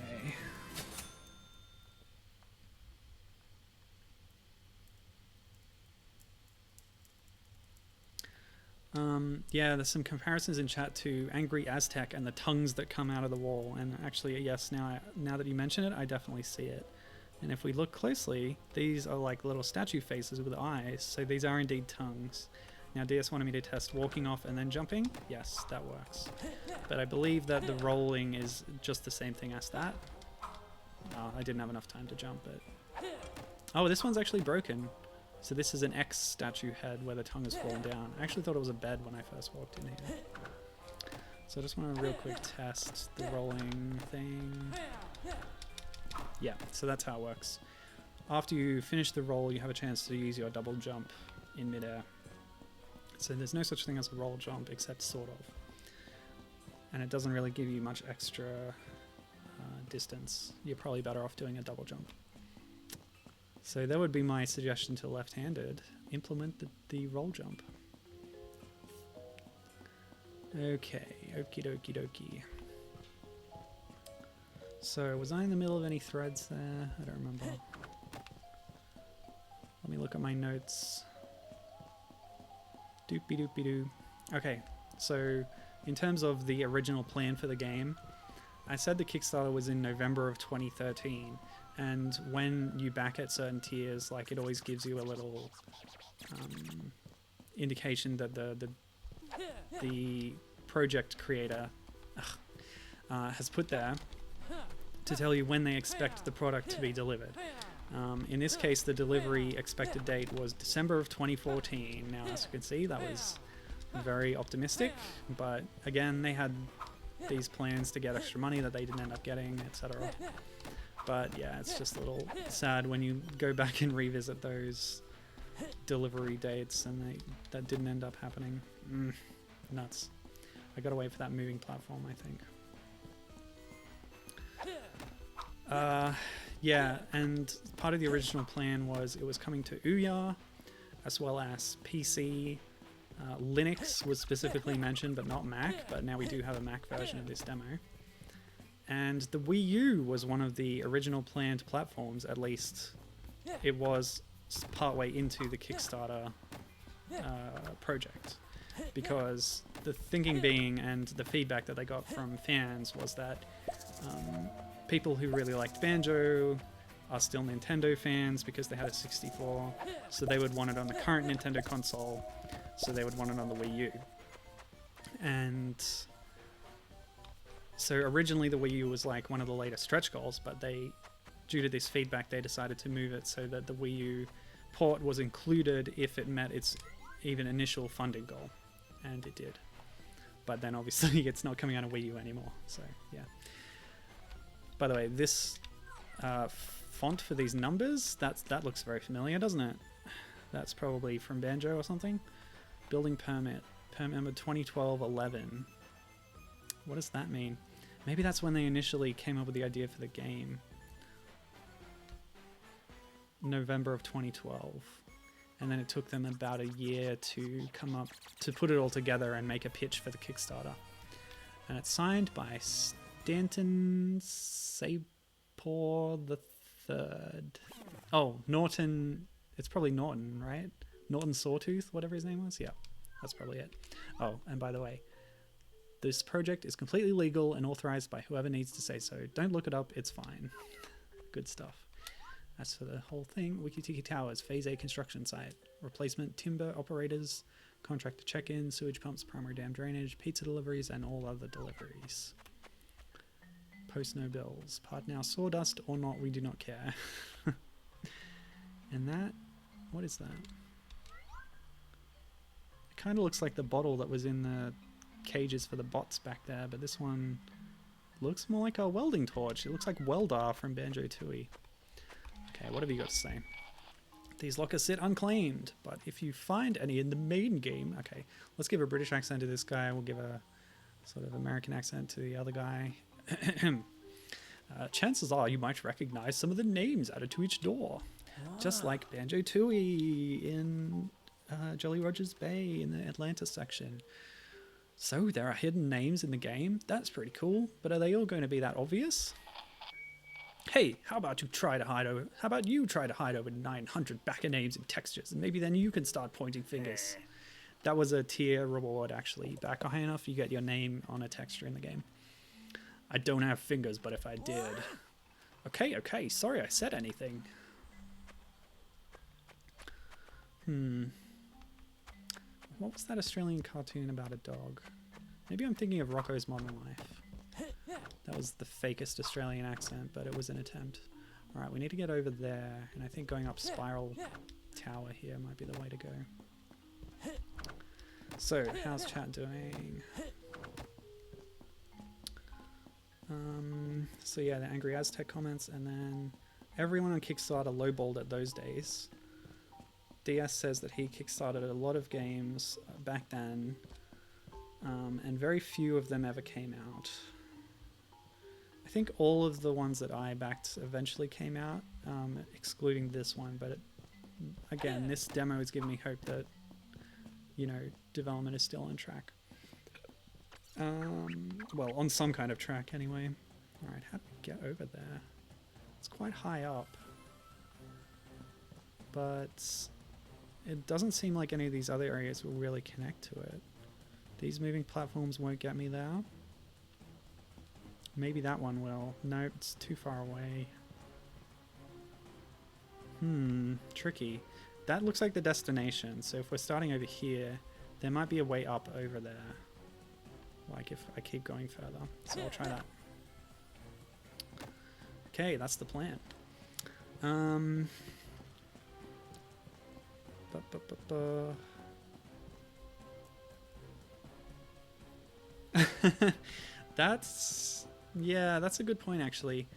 Yeah, there's some comparisons in chat to Angry Aztec and the tongues that come out of the wall. And actually, yes, now that you mention it, I definitely see it. And if we look closely, these are like little statue faces with eyes. So these are indeed tongues. Now, DS wanted me to test walking off and then jumping. Yes, that works. But I believe that the rolling is just the same thing as that. Oh, I didn't have enough time to jump it. Oh, this one's actually broken. So this is an X statue head where the tongue has fallen down. I actually thought it was a bed when I first walked in here. So I just want to real quick test the rolling thing. Yeah, so that's how it works. After you finish the roll, you have a chance to use your double jump in midair. So there's no such thing as a roll jump, except sort of. And it doesn't really give you much extra distance. You're probably better off doing a double jump. So that would be my suggestion to left-handed. Implement the roll jump. Okay, okie dokie dokie. So was I in the middle of any threads there? I don't remember. Let me look at my notes. Doopy doopy doo. Okay, so in terms of the original plan for the game, I said the Kickstarter was in November of 2013, and when you back at certain tiers, like it always gives you a little indication that the project creator has put there to tell you when they expect the product to be delivered. In this case, the delivery expected date was December of 2014. Now, as you can see, that was very optimistic, but again, they had these plans to get extra money that they didn't end up getting, etc. But yeah, it's just a little sad when you go back and revisit those delivery dates and that didn't end up happening. Nuts. I gotta wait for that moving platform, I think. Yeah, and part of the original plan was it was coming to Ouya, as well as PC. Linux was specifically mentioned, but not Mac, but now we do have a Mac version of this demo. And the Wii U was one of the original planned platforms, at least it was partway into the Kickstarter project. Because the thinking being, and the feedback that they got from fans, was that people who really liked Banjo are still Nintendo fans because they had a 64, so they would want it on the current Nintendo console, so they would want it on the Wii U. And so originally the Wii U was like one of the later stretch goals, but due to this feedback, they decided to move it so that the Wii U port was included if it met its even initial funding goal, and it did. But then obviously it's not coming out of Wii U anymore, so yeah. By the way, this font for these numbers, that looks very familiar, doesn't it? That's probably from Banjo or something. Building permit number 2012-11. What does that mean? Maybe that's when they initially came up with the idea for the game. November of 2012. And then it took them about a year to come up, to put it all together and make a pitch for the Kickstarter. And it's signed by Stanton Sapor the Third. Oh, Norton. It's probably Norton, right? Norton Sawtooth, whatever his name was. Yeah, that's probably it. Oh, and by the way, this project is completely legal and authorized by whoever needs to say so. Don't look it up. It's fine. Good stuff. As for the whole thing, Wiki-Tiki Towers, Phase A construction site, replacement timber operators, contractor check-in, sewage pumps, primary dam drainage, pizza deliveries, and all other deliveries. Post no bills. Part now sawdust or not, we do not care. And that, what is that? It kind of looks like the bottle that was in the cages for the bots back there, but this one looks more like a welding torch. It looks like Weldar from Banjo-Tooie. Okay, what have you got to say? These lockers sit unclaimed, but if you find any in the main game... Okay, let's give a British accent to this guy. We'll give a sort of American accent to the other guy. Chances are you might recognize some of the names added to each door. Just like Banjo-Tooie in Jolly Rogers Bay in the Atlanta section. So there are hidden names in the game? That's pretty cool, but are they all going to be that obvious? Hey, how about you try to hide over 900 backer names and textures, and maybe then you can start pointing fingers. That was a tier reward, actually. Back high enough, you get your name on a texture in the game. I don't have fingers, but if I did... Okay, sorry I said anything. What was that Australian cartoon about a dog? Maybe I'm thinking of Rocco's Modern Life. That was the fakest Australian accent, but it was an attempt. Alright, we need to get over there, and I think going up Spiral Tower here might be the way to go. So, how's chat doing? So yeah, the Angry Aztec comments, and then everyone on Kickstarter lowballed it those days. DS says that he kickstarted a lot of games back then, and very few of them ever came out. I think all of the ones that I backed eventually came out, excluding this one, but again, this demo is giving me hope that, you know, development is still on track. Well, on some kind of track anyway. Alright, how do we get over there? It's quite high up, but it doesn't seem like any of these other areas will really connect to it. These moving platforms won't get me there. Maybe that one will. Nope, it's too far away. Tricky. That looks like the destination, so if we're starting over here, there might be a way up over there. Like if I keep going further. So I'll try that. Okay, that's the plan. That's a good point actually.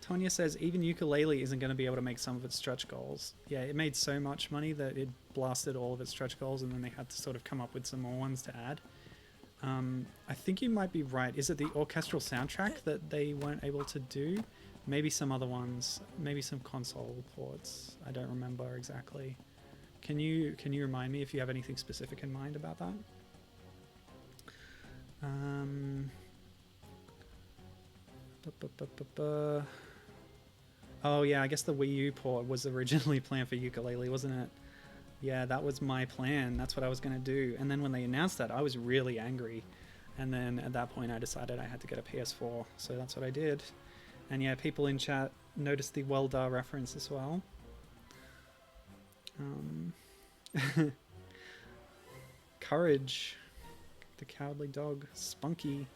Tonya says even Yooka-Laylee isn't going to be able to make some of its stretch goals. Yeah, it made so much money that it blasted all of its stretch goals, and then they had to sort of come up with some more ones to add. I think you might be right. Is it the orchestral soundtrack that they weren't able to do? Maybe some other ones, maybe some console ports. I don't remember exactly. Can you remind me if you have anything specific in mind about that? Oh yeah, I guess the Wii U port was originally planned for Yooka-Laylee, wasn't it? Yeah, that was my plan. That's what I was going to do. And then when they announced that, I was really angry. And then at that point, I decided I had to get a PS4. So that's what I did. And yeah, people in chat noticed the Welda reference as well. Courage. The cowardly dog. Spunky.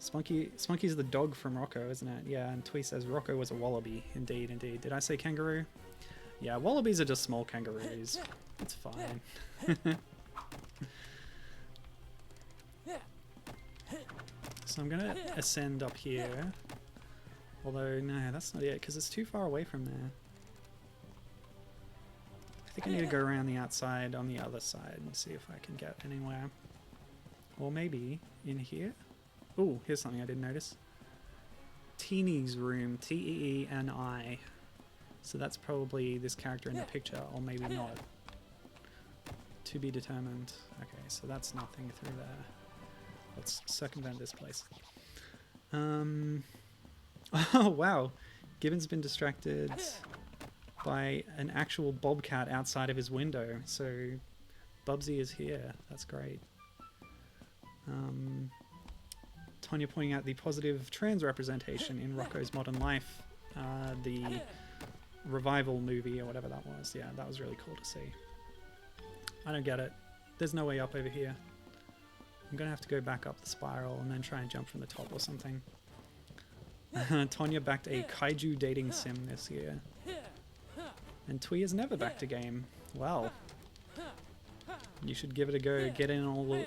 Spunky's the dog from Rocco, isn't it? Yeah, and Twee says Rocco was a wallaby. Indeed, indeed. Did I say kangaroo? Yeah, wallabies are just small kangaroos. It's fine. So I'm gonna ascend up here. Although, no, that's not it, because it's too far away from there. I think I need to go around the outside on the other side and see if I can get anywhere. Or maybe in here? Oh, here's something I didn't notice. Teeny's room. Teeni. So that's probably this character in the picture, or maybe not. To be determined. Okay, so that's nothing through there. Let's circumvent this place. Oh, wow. Gibbon's been distracted by an actual bobcat outside of his window. So Bubsy is here. That's great. Tonya pointing out the positive trans representation in Rocco's Modern Life. The revival movie or whatever that was. Yeah, that was really cool to see. I don't get it. There's no way up over here. I'm gonna have to go back up the spiral and then try and jump from the top or something. Tonya backed a kaiju dating sim this year. And Twee has never backed a game. Well, you should give it a go. Get in on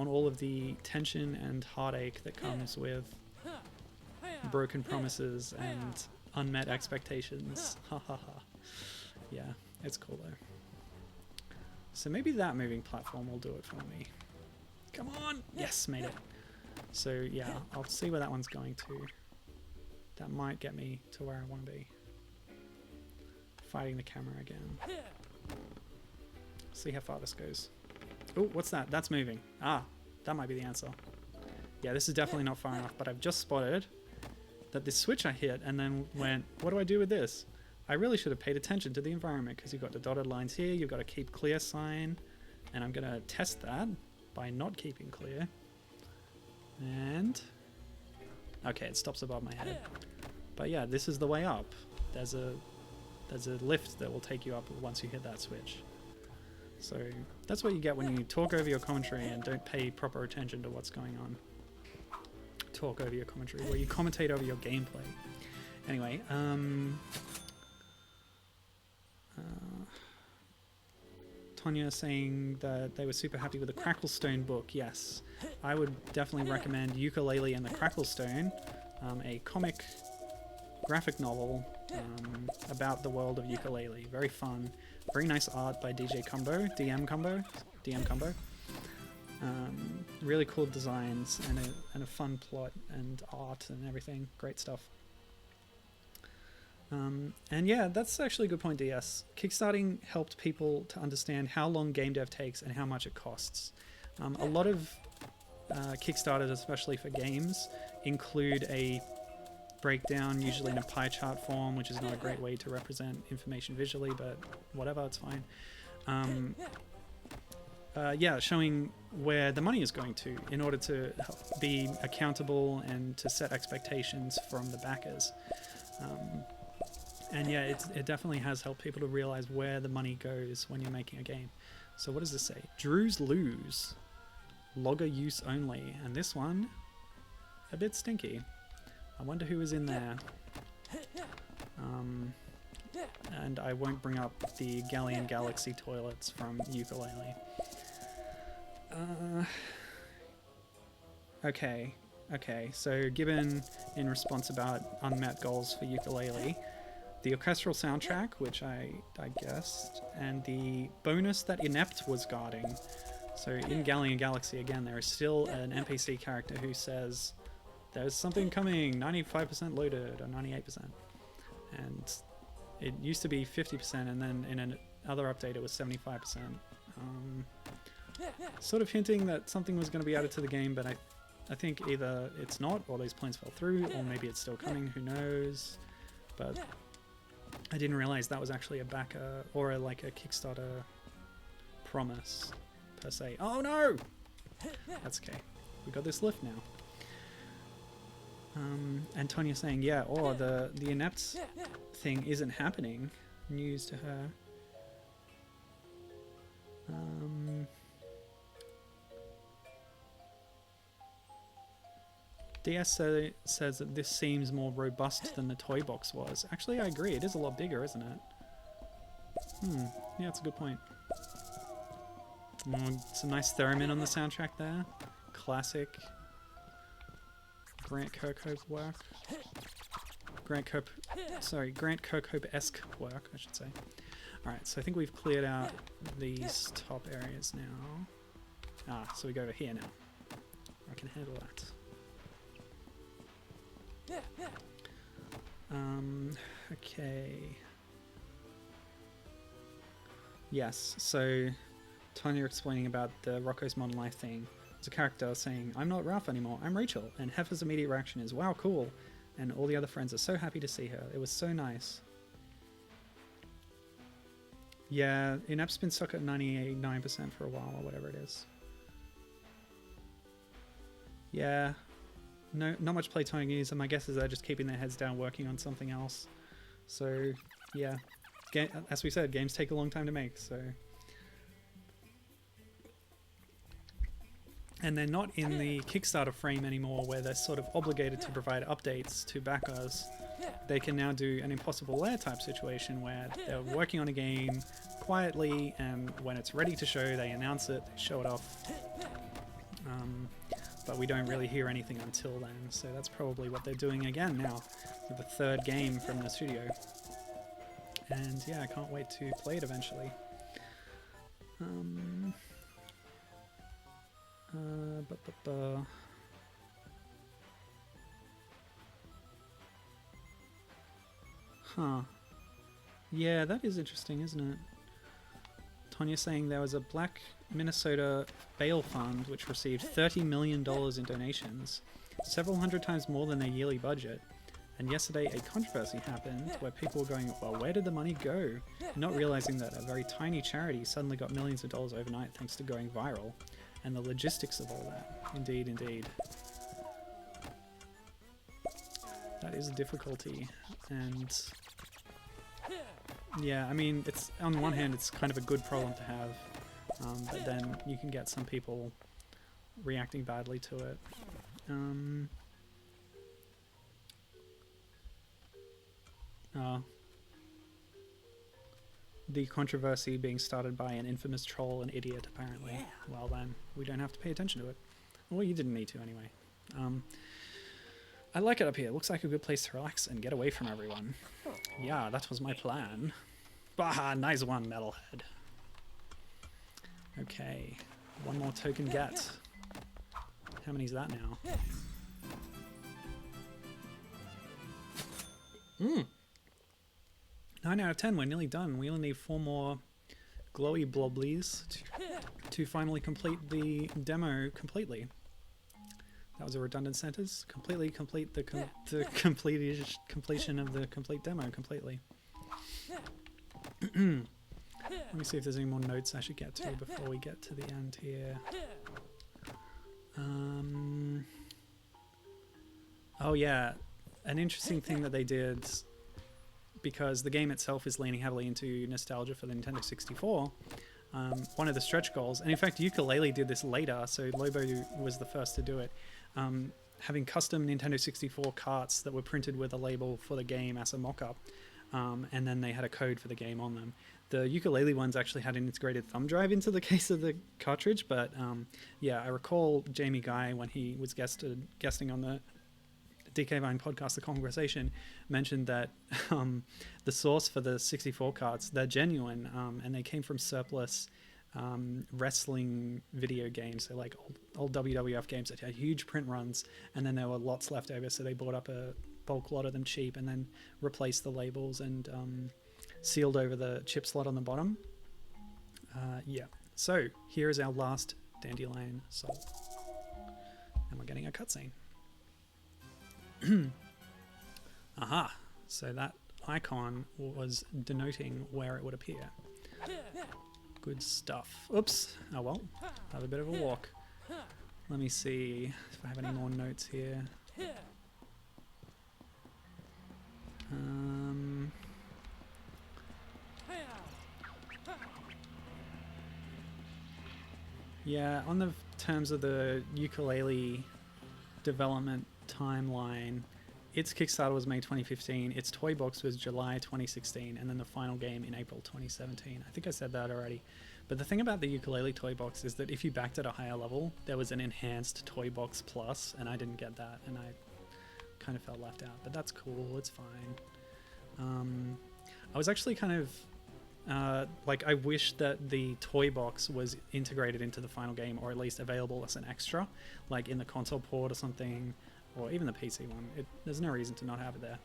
all of the tension and heartache that comes with broken promises and unmet expectations. Ha ha ha. Yeah, it's cool though. So maybe that moving platform will do it for me. Come on! Yes, made it. So yeah, I'll see where that one's going to. That might get me to where I want to be. Fighting the camera again. See how far this goes. Oh, what's that? That's moving. Ah, that might be the answer. Yeah, this is definitely not far enough, but I've just spotted that this switch I hit and then went, what do I do with this? I really should have paid attention to the environment because you've got the dotted lines here, you've got a keep clear sign, and I'm going to test that by not keeping clear. And okay, it stops above my head. But yeah, this is the way up. There's a lift that will take you up once you hit that switch. So that's what you get when you talk over your commentary and don't pay proper attention to what's going on. Talk over your commentary, where you commentate over your gameplay. Anyway, Tonya saying that they were super happy with the Cracklestone book. Yes, I would definitely recommend Yooka-Laylee and the Cracklestone, a comic graphic novel about the world of Yooka-Laylee. Very fun, very nice art by DM Combo. Really cool designs and a fun plot and art and everything. Great stuff. And yeah, that's actually a good point, DS. Kickstarting helped people to understand how long game dev takes and how much it costs. A lot of Kickstarters, especially for games, include a breakdown, usually in a pie chart form, which is not a great way to represent information visually, but whatever, it's fine. Yeah, showing where the money is going to in order to be accountable and to set expectations from the backers. And yeah, it definitely has helped people to realize where the money goes when you're making a game. So what does this say? Drew's Lose. Logger use only. And this one, a bit stinky. I wonder who is in there. And I won't bring up the Galleon Galaxy toilets from Yooka-Laylee. Okay, so given in response about unmet goals for Yooka-Laylee, the orchestral soundtrack, which I guessed, and the bonus that Inept was guarding. So in Galleon Galaxy, again, there is still an NPC character who says, there's something coming, 95% loaded, or 98%. And it used to be 50%, and then in another update it was 75%. Sort of hinting that something was going to be added to the game, but I think either it's not, or those plans fell through, or maybe it's still coming, who knows. But I didn't realize that was actually a backer, or like a Kickstarter promise, per se. Oh no! That's okay. We got this lift now. And Tonya saying, yeah, the Inept thing isn't happening. News to her. DS says that this seems more robust than the Toybox was. Actually, I agree. It is a lot bigger, isn't it? Yeah, that's a good point. Some nice theremin on the soundtrack there. Classic Grant Kirkhope work. Grant Kirkhope-esque work, I should say. Alright, so I think we've cleared out these top areas now. So we go over here now. I can handle that. Okay. Yes, so Tonya explaining about the Rocco's Modern Life thing. There's a character saying, I'm not Ralph anymore, I'm Rachel. And Heifer's immediate reaction is, wow, cool. And all the other friends are so happy to see her. It was so nice. Yeah, Inept's been stuck at 99% for a while, or whatever it is. Yeah. No, not much playtime use, and my guess is they're just keeping their heads down working on something else. So, yeah. As we said, games take a long time to make, so... And they're not in the Kickstarter frame anymore, where they're sort of obligated to provide updates to backers. They can now do an Impossible Lair type situation, where they're working on a game quietly, and when it's ready to show, they announce it, they show it off. But we don't really hear anything until then, so that's probably what they're doing again now, with the third game from the studio. And yeah, I can't wait to play it eventually. Huh. Yeah, that is interesting, isn't it? Tonya saying there was a Black Minnesota bail fund which received $30 million in donations, several hundred times more than their yearly budget. And yesterday a controversy happened where people were going, well, where did the money go? Not realizing that a very tiny charity suddenly got millions of dollars overnight thanks to going viral. And the logistics of all that. Indeed, indeed. That is a difficulty. And yeah, I mean, it's on one hand, it's kind of a good problem to have. But then you can get some people reacting badly to it. the controversy being started by an infamous troll and idiot, apparently. Yeah. Well then, we don't have to pay attention to it. Well, you didn't need to anyway. I like it up here. It looks like a good place to relax and get away from everyone. Yeah, that was my plan. Bah, nice one, metalhead. Okay, one more token get. How many is that now? 9 out of 10, we're nearly done. We only need 4 more glowy bloblies to finally complete the demo completely. That was a redundant sentence. Completely complete the completion of the complete demo completely. Let me see if there's any more notes I should get to before we get to the end here. Oh yeah, an interesting thing that they did, because the game itself is leaning heavily into nostalgia for the Nintendo 64. One of the stretch goals, and in fact Yooka-Laylee did this later, so Lobo was the first to do it, having custom Nintendo 64 carts that were printed with a label for the game as a mock-up, and then they had a code for the game on them. The Yooka-Laylee ones actually had an integrated thumb drive into the case of the cartridge, but yeah, I recall Jamie Guy, when he was guesting on the DKVine podcast, The Conversation, mentioned that the source for the 64 carts, they're genuine, and they came from surplus wrestling video games, so like old WWF games that had huge print runs, and then there were lots left over, so they bought up a bulk lot of them cheap and then replaced the labels and sealed over the chip slot on the bottom. Yeah, so here is our last dandelion soul, and we're getting a cutscene. Aha, so that icon was denoting where it would appear. Good stuff. Oops, oh well, have a bit of a walk. Let me see if I have any more notes here. Yeah, on the terms of the Yooka-Laylee development timeline, its Kickstarter was May 2015, its Toybox was July 2016, and then the final game in April 2017. I think I said that already. But the thing about the Yooka-Laylee Toybox is that if you backed at a higher level, there was an enhanced Toybox Plus, and I didn't get that, and I kind of felt left out. But that's cool, it's fine. I was actually kind of like, I wish that the toy box was integrated into the final game, or at least available as an extra, like in the console port or something, or even the PC one. There's no reason to not have it there.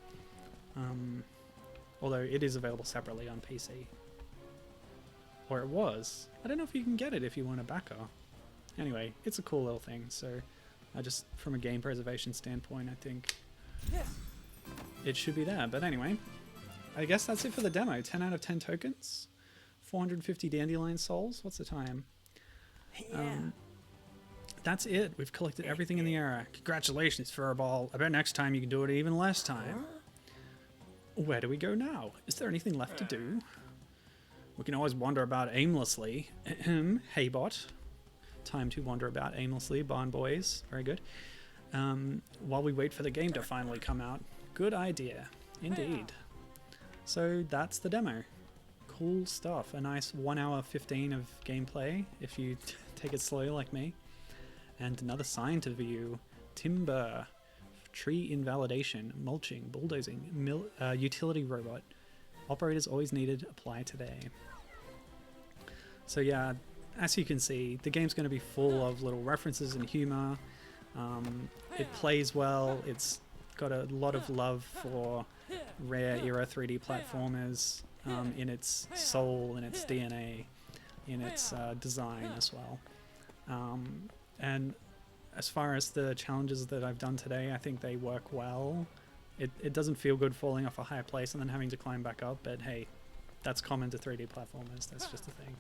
Although it is available separately on PC. Or it was. I don't know if you can get it if you want a backer. Anyway, it's a cool little thing, so I just, from a game preservation standpoint, I think it should be there. But anyway, I guess that's it for the demo. 10 out of 10 tokens, 450 dandelion souls. What's the time? That's it. We've collected everything in the area. Congratulations, Furball. I bet next time you can do it even less time. Where do we go now? Is there anything left to do? We can always wander about aimlessly. Hey, bot. Time to wander about aimlessly, Barn Boys. Very good. While we wait for the game to finally come out. Good idea. Indeed. So that's the demo. Cool stuff. A nice 1 hour 15 of gameplay if you take it slow like me. And another sign to view. Timber. Tree invalidation. Mulching. Bulldozing. Utility robot. Operators always needed. Apply today. So yeah, as you can see, the game's going to be full of little references and humor. It plays well. It's got a lot of love for rare era 3D platformers in its soul, in its DNA, in its design as well. And as far as the challenges that I've done today, I think they work well. It doesn't feel good falling off a higher place and then having to climb back up, but hey, that's common to 3D platformers. That's just a thing.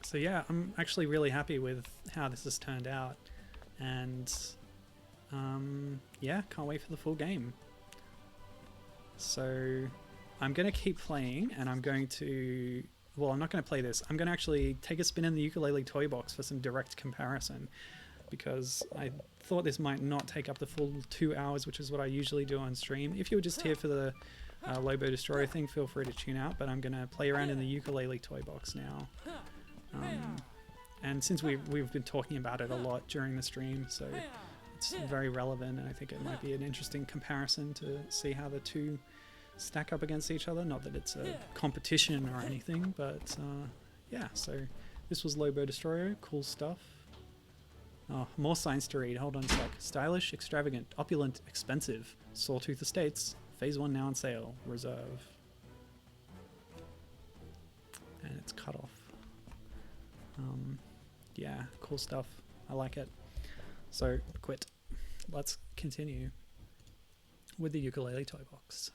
So yeah, I'm actually really happy with how this has turned out, and yeah, can't wait for the full game. So I'm going to keep playing, and I'm going to... Well, I'm not going to play this. I'm going to actually take a spin in the Yooka-Laylee toy box for some direct comparison, because I thought this might not take up the full 2 hours, which is what I usually do on stream. If you were just here for the Lobodestroyo thing, feel free to tune out, but I'm going to play around in the Yooka-Laylee toy box now. And since we've been talking about it a lot during the stream, so it's very relevant, and I think it might be an interesting comparison to see how the two stack up against each other. Not that it's a competition or anything, but yeah, so this was Lobodestroyo. Cool stuff. Oh, more signs to read. Hold on a sec. Stylish, extravagant, opulent, expensive. Sawtooth Estates. Phase 1 now on sale. Reserve. And it's cut off. Yeah, cool stuff. I like it. So, quit. Let's continue with the Yooka-Laylee toy box.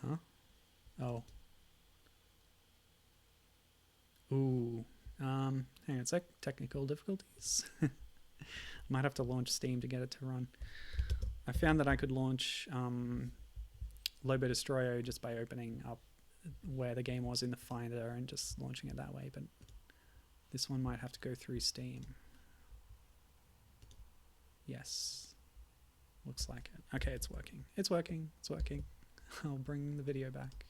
Huh? Oh. Ooh. Hang on a sec. Technical difficulties. Might have to launch Steam to get it to run. I found that I could launch Lobodestroyo just by opening up where the game was in the Finder and just launching it that way, but this one might have to go through Steam. Yes. Looks like it. Okay, it's working. It's working. It's working. I'll bring the video back.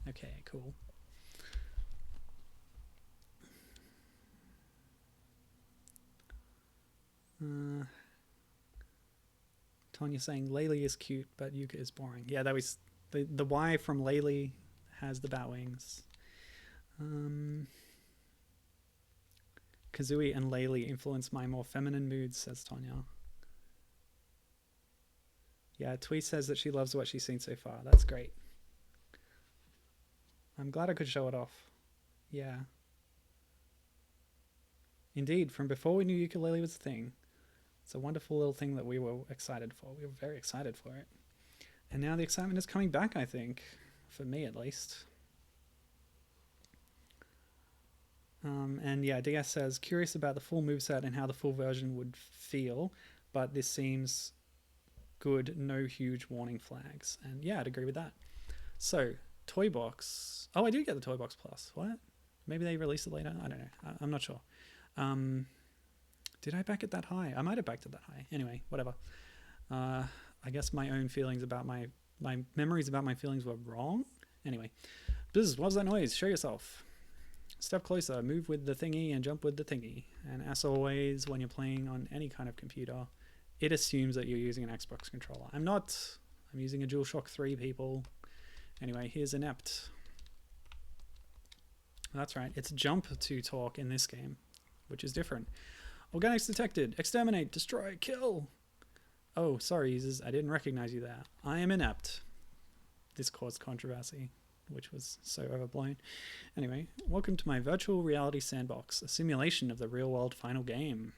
Okay, cool. Tanya saying Laylee is cute, but Yooka is boring. Yeah, that was the Y from Laylee has the bat wings. Kazooie and Laylee influence my more feminine moods, says Tanya. Yeah, Twee says that she loves what she's seen so far. That's great. I'm glad I could show it off. Yeah. Indeed, from before we knew Yooka-Laylee was a thing. It's a wonderful little thing that we were excited for. We were very excited for it. And now the excitement is coming back, I think. For me, at least. And yeah, DS says, curious about the full moveset and how the full version would feel, but this seems good, no huge warning flags. And yeah, I'd agree with that. So, Toybox. Oh, I do get the Toybox Plus. What? Maybe they released it later? I don't know. I'm not sure. Did I back it that high? I might have backed it that high. Anyway, whatever. I guess my own feelings about my memories about my feelings were wrong. Anyway, Biz, what was that noise? Show yourself. Step closer, move with the thingy and jump with the thingy. And as always, when you're playing on any kind of computer, it assumes that you're using an Xbox controller. I'm not. I'm using a DualShock 3, people. Anyway, here's Inept. That's right. It's jump to talk in this game, which is different. Organics detected. Exterminate, destroy, kill. Oh, sorry, users. I didn't recognize you there. I am Inept. This caused controversy, which was so overblown. Anyway, welcome to my virtual reality sandbox, a simulation of the real-world final game.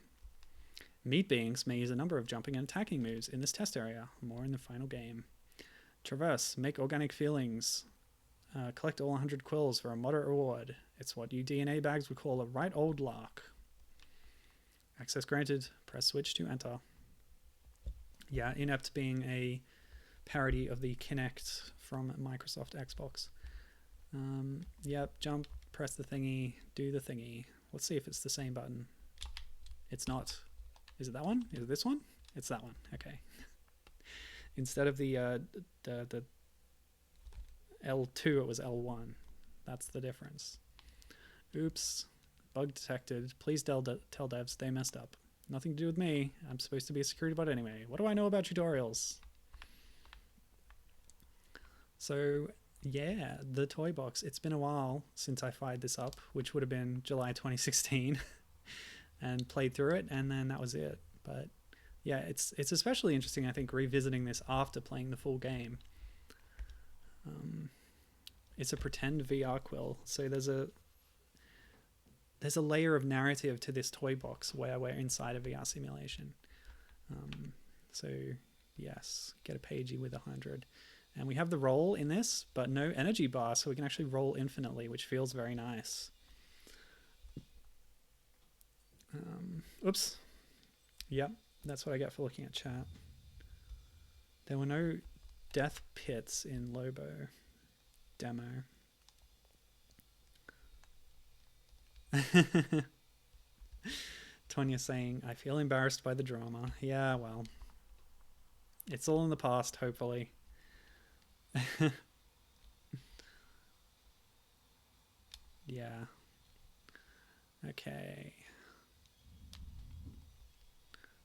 Meat beings may use a number of jumping and attacking moves in this test area. More in the final game. Traverse, make organic feelings. Collect all 100 quills for a moderate reward. It's what you DNA bags would call a right old lark. Access granted. Press switch to enter. Yeah, Inept being a parody of the Kinect from Microsoft Xbox. Yep, jump, press the thingy, do the thingy. Let's see if it's the same button. It's not. Is it that one? Is it this one? It's that one. Okay. Instead of the L2, it was L1. That's the difference. Oops. Bug detected. Please tell devs they messed up. Nothing to do with me. I'm supposed to be a security bot anyway. What do I know about tutorials? So, yeah, the toy box. It's been a while since I fired this up, which would have been July 2016, and played through it, and then that was it. But yeah, it's especially interesting, I think, revisiting this after playing the full game. It's a pretend VR quill, so there's a layer of narrative to this toy box where we're inside a VR simulation. So yes, get a pagey with 100. And we have the roll in this, but no energy bar, so we can actually roll infinitely, which feels very nice. Oops. Yep, that's what I get for looking at chat. There were no death pits in Lobo demo. Tonya saying, I feel embarrassed by the drama. Yeah, well, it's all in the past, hopefully. Yeah. Okay.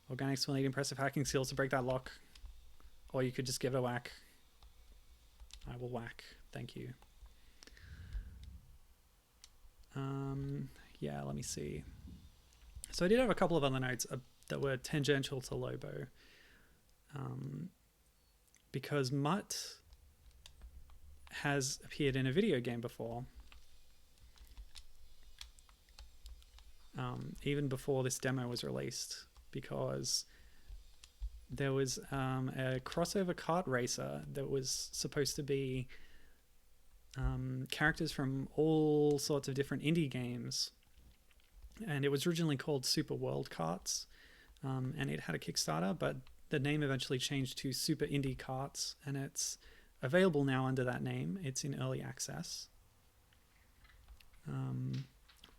Organics will need impressive hacking skills to break that lock. Or you could just give it a whack. I will whack. Thank you. Yeah, let me see. So I did have a couple of other notes that were tangential to Lobo. Because Mutt has appeared in a video game before. Even before this demo was released, because there was a crossover kart racer that was supposed to be characters from all sorts of different indie games, and it was originally called Super World Karts, and it had a Kickstarter, but the name eventually changed to Super Indie Karts, and it's available now under that name. It's in early access.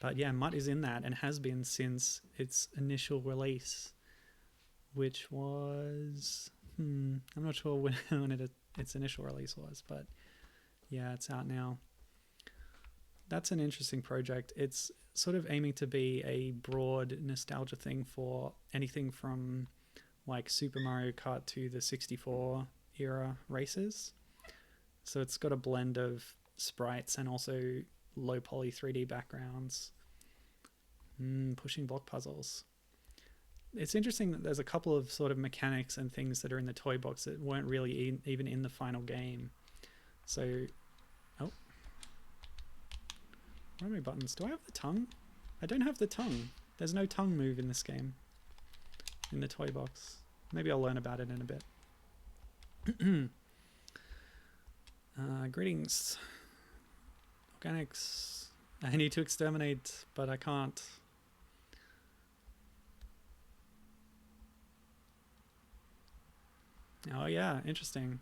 But yeah, Mutt is in that and has been since its initial release, which was... I'm not sure when its initial release was, but yeah, it's out now. That's an interesting project. It's sort of aiming to be a broad nostalgia thing for anything from like Super Mario Kart to the 64 era races. So it's got a blend of sprites and also low poly 3D backgrounds. Pushing block puzzles. It's interesting that there's a couple of sort of mechanics and things that are in the toy box that weren't really even in the final game. So, oh, where are my buttons? Do I have the tongue? I don't have the tongue. There's no tongue move in this game, in the toy box. Maybe I'll learn about it in a bit. Greetings. Organics. I need to exterminate, but I can't. Oh yeah, interesting.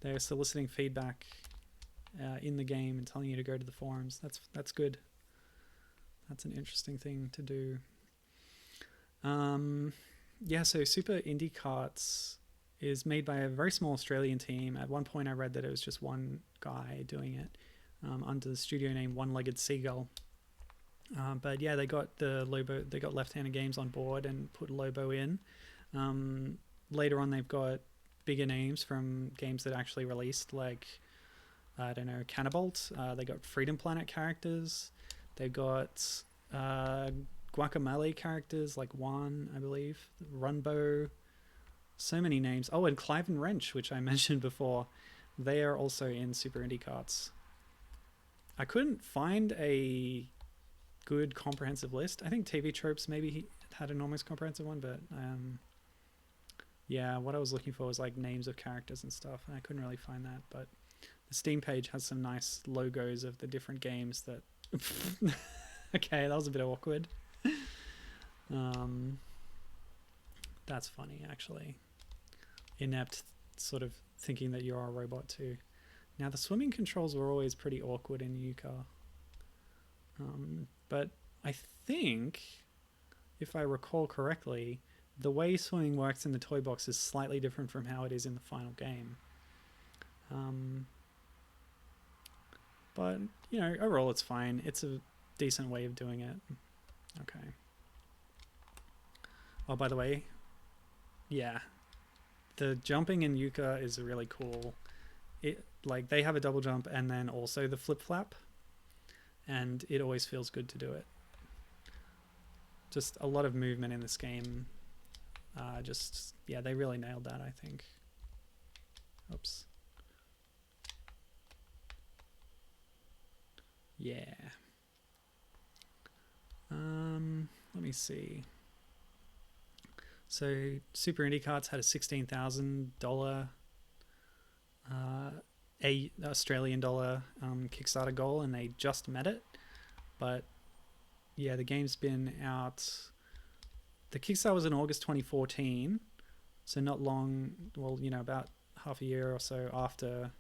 They're soliciting feedback in the game and telling you to go to the forums. That's good. That's an interesting thing to do. Yeah, so Super Indie Karts is made by a very small Australian team. At one point I read that it was just one guy doing it under the studio name One Legged Seagull. But yeah, they got Left Handed Games on board and put Lobo in. Later on, they've got bigger names from games that actually released, like, I don't know, Cannabolt. They got Freedom Planet characters. They got Guacamole characters, like Juan, I believe. Runbo. So many names. Oh, and Clive and Wrench, which I mentioned before. They are also in Super Indie Karts. I couldn't find a good comprehensive list. I think TV Tropes maybe had an almost comprehensive one, but yeah, what I was looking for was like names of characters and stuff, and I couldn't really find that. But the Steam page has some nice logos of the different games that okay, that was a bit awkward. That's funny, actually. Inept sort of thinking that you're a robot too. Now the swimming controls were always pretty awkward in Yooka. But I think, if I recall correctly, the way swimming works in the toy box is slightly different from how it is in the final game. But, you know, overall it's fine. It's a decent way of doing it. Okay. Oh, by the way, yeah, the jumping in Yooka is really cool. Like, they have a double jump and then also the flip flap, and it always feels good to do it. Just a lot of movement in this game. Yeah, they really nailed that, I think. Oops. Yeah. Let me see. So Super Indie Karts had a $16,000 Australian dollar Kickstarter goal, and they just met it. But yeah, the game's been out. The Kickstarter was in August 2014, so not long. Well, you know, about half a year or so after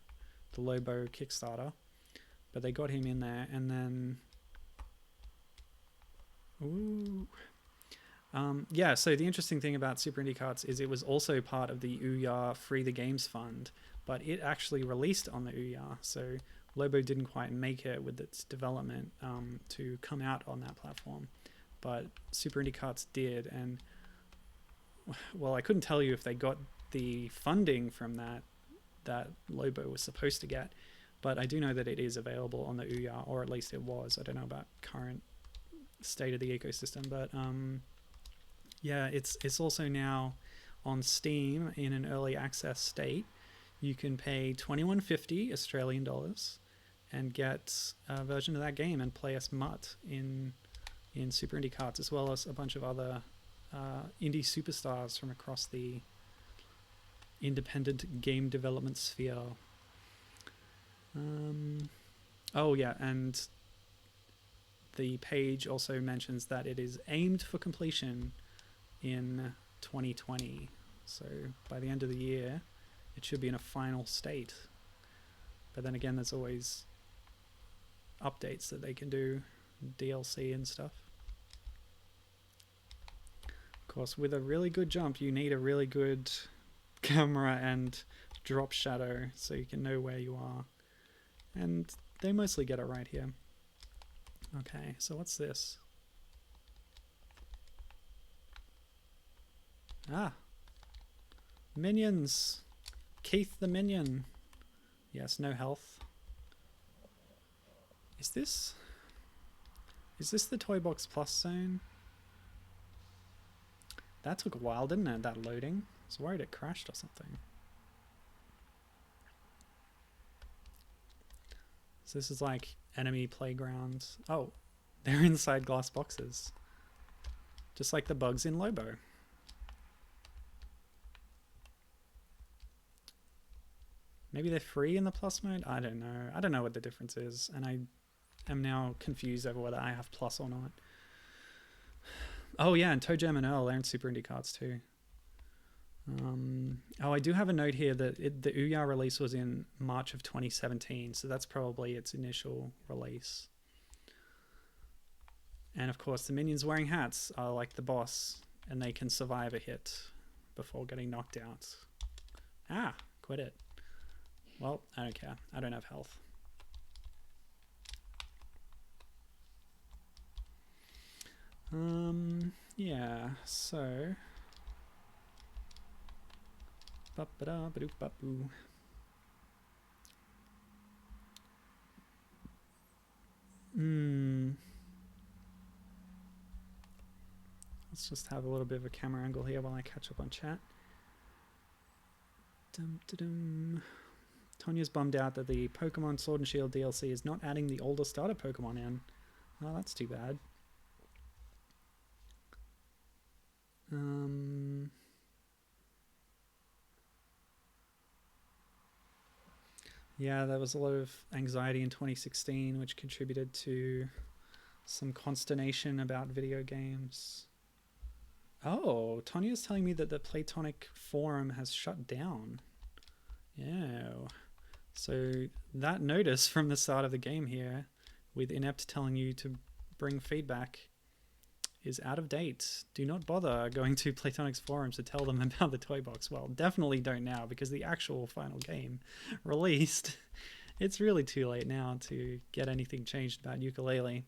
the Lobo Kickstarter. but they got him in there. And then, ooh. Yeah, so the interesting thing about Super Indie Carts is it was also part of the Ouya Free the Games Fund, but it actually released on the Ouya, so Lobo didn't quite make it with its development to come out on that platform, but Super Indie Carts did. And well, I couldn't tell you if they got the funding from that Lobo was supposed to get, but I do know that it is available on the Ouya, or at least it was. I don't know about current state of the ecosystem, but yeah, it's also now on Steam in an early access state. You can pay $21.50 Australian dollars and get a version of that game and play as Mutt in Super Indie Carts, as well as a bunch of other indie superstars from across the independent game development sphere. Oh yeah, and the page also mentions that it is aimed for completion in 2020. So by the end of the year, it should be in a final state. But then again, there's always updates that they can do, DLC and stuff. Of course, with a really good jump, you need a really good camera and drop shadow so you can know where you are. And they mostly get it right here. Okay, so what's this? Ah, minions. Keith the Minion. Yes, no health. Is this the Toybox Plus zone? That took a while, didn't it, that loading? I was worried it crashed or something. So this is like enemy playgrounds. Oh, they're inside glass boxes. Just like the bugs in Lobo. Maybe they're free in the plus mode? I don't know. I don't know what the difference is, and I am now confused over whether I have plus or not. Oh yeah, and Toe Jam and Earl, they're in Super Indie Carts too. Oh, I do have a note here that the Ouya release was in March of 2017, so that's probably its initial release. And of course, the minions wearing hats are like the boss, and they can survive a hit before getting knocked out. Ah, quit it. Well, I don't care. I don't have health. Yeah, so... Ba-ba-da-ba-doo-ba-boo. Let's just have a little bit of a camera angle here while I catch up on chat. Dum-da-dum. Tonya's bummed out that the Pokemon Sword and Shield DLC is not adding the older starter Pokemon in. Oh, that's too bad. Yeah, there was a lot of anxiety in 2016, which contributed to some consternation about video games. Oh, Tonya's telling me that the Platonic forum has shut down. Yeah. So that notice from the start of the game here, with Inept telling you to bring feedback, is out of date. Do not bother going to Platonic's forums to tell them about the Toybox. Well, definitely don't now, because the actual final game released. It's really too late now to get anything changed about Yooka-Laylee,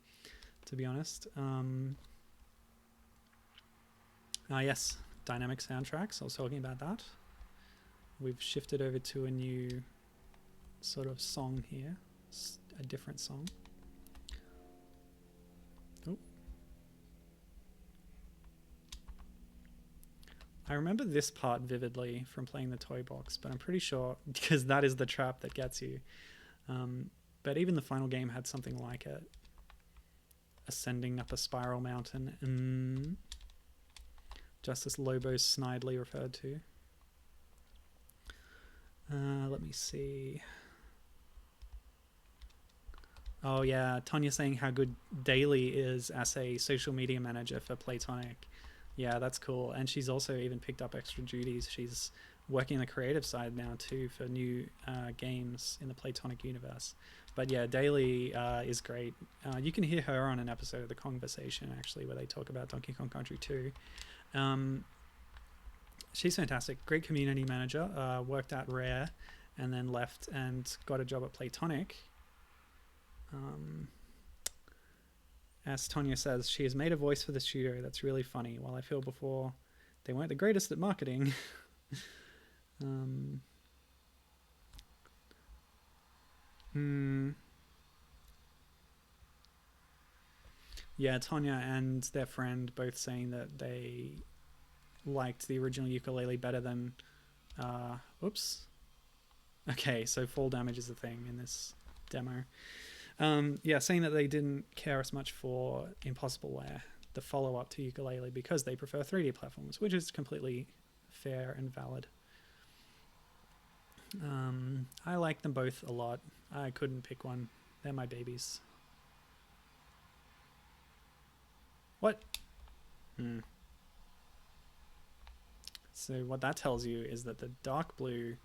to be honest. Yes, dynamic soundtracks. I was talking about that. We've shifted over to a new sort of song here, a different song. Oh. I remember this part vividly from playing the Toybox, but I'm pretty sure, because that is the trap that gets you. But even the final game had something like it. Ascending up a spiral mountain. Just as Lobo snidely referred to. Let me see. Oh yeah, Tonya saying how good Daily is as a social media manager for Platonic. Yeah, that's cool. And she's also even picked up extra duties. She's working on the creative side now too for new games in the Platonic universe. But yeah, Daily is great. You can hear her on an episode of The Conversation, actually, where they talk about Donkey Kong Country 2. She's fantastic. Great community manager. Worked at Rare and then left and got a job at Playtonic. As Tonya says, she has made a voice for the studio that's really funny. While I feel before they weren't the greatest at marketing. Yeah, Tonya and their friend both saying that they liked the original Yooka-Laylee better than... oops. Okay, so fall damage is a thing in this demo. Yeah, saying that they didn't care as much for Impossible Lair, the follow-up to Yooka-Laylee, because they prefer 3D platforms, which is completely fair and valid. I like them both a lot. I couldn't pick one. They're my babies. What? So what that tells you is that the dark blue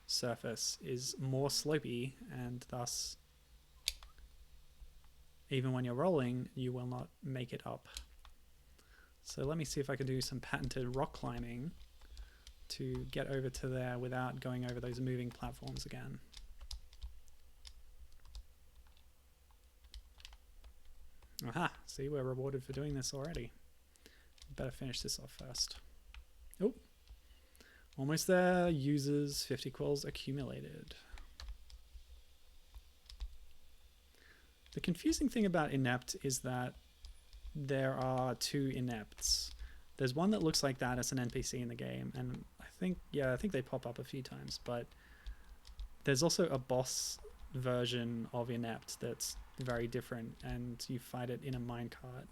surface is more slopey, and thus even when you're rolling you will not make it up. So let me see if I can do some patented rock climbing to get over to there without going over those moving platforms again. Aha, see, we're rewarded for doing this already. Better finish this off first. Oh, almost there. Users 50 quills accumulated. The confusing thing about inept is that there are two inepts. There's one that looks like that as an NPC in the game, and I think they pop up a few times, but there's also a boss version of inept that's very different, and you fight it in a minecart.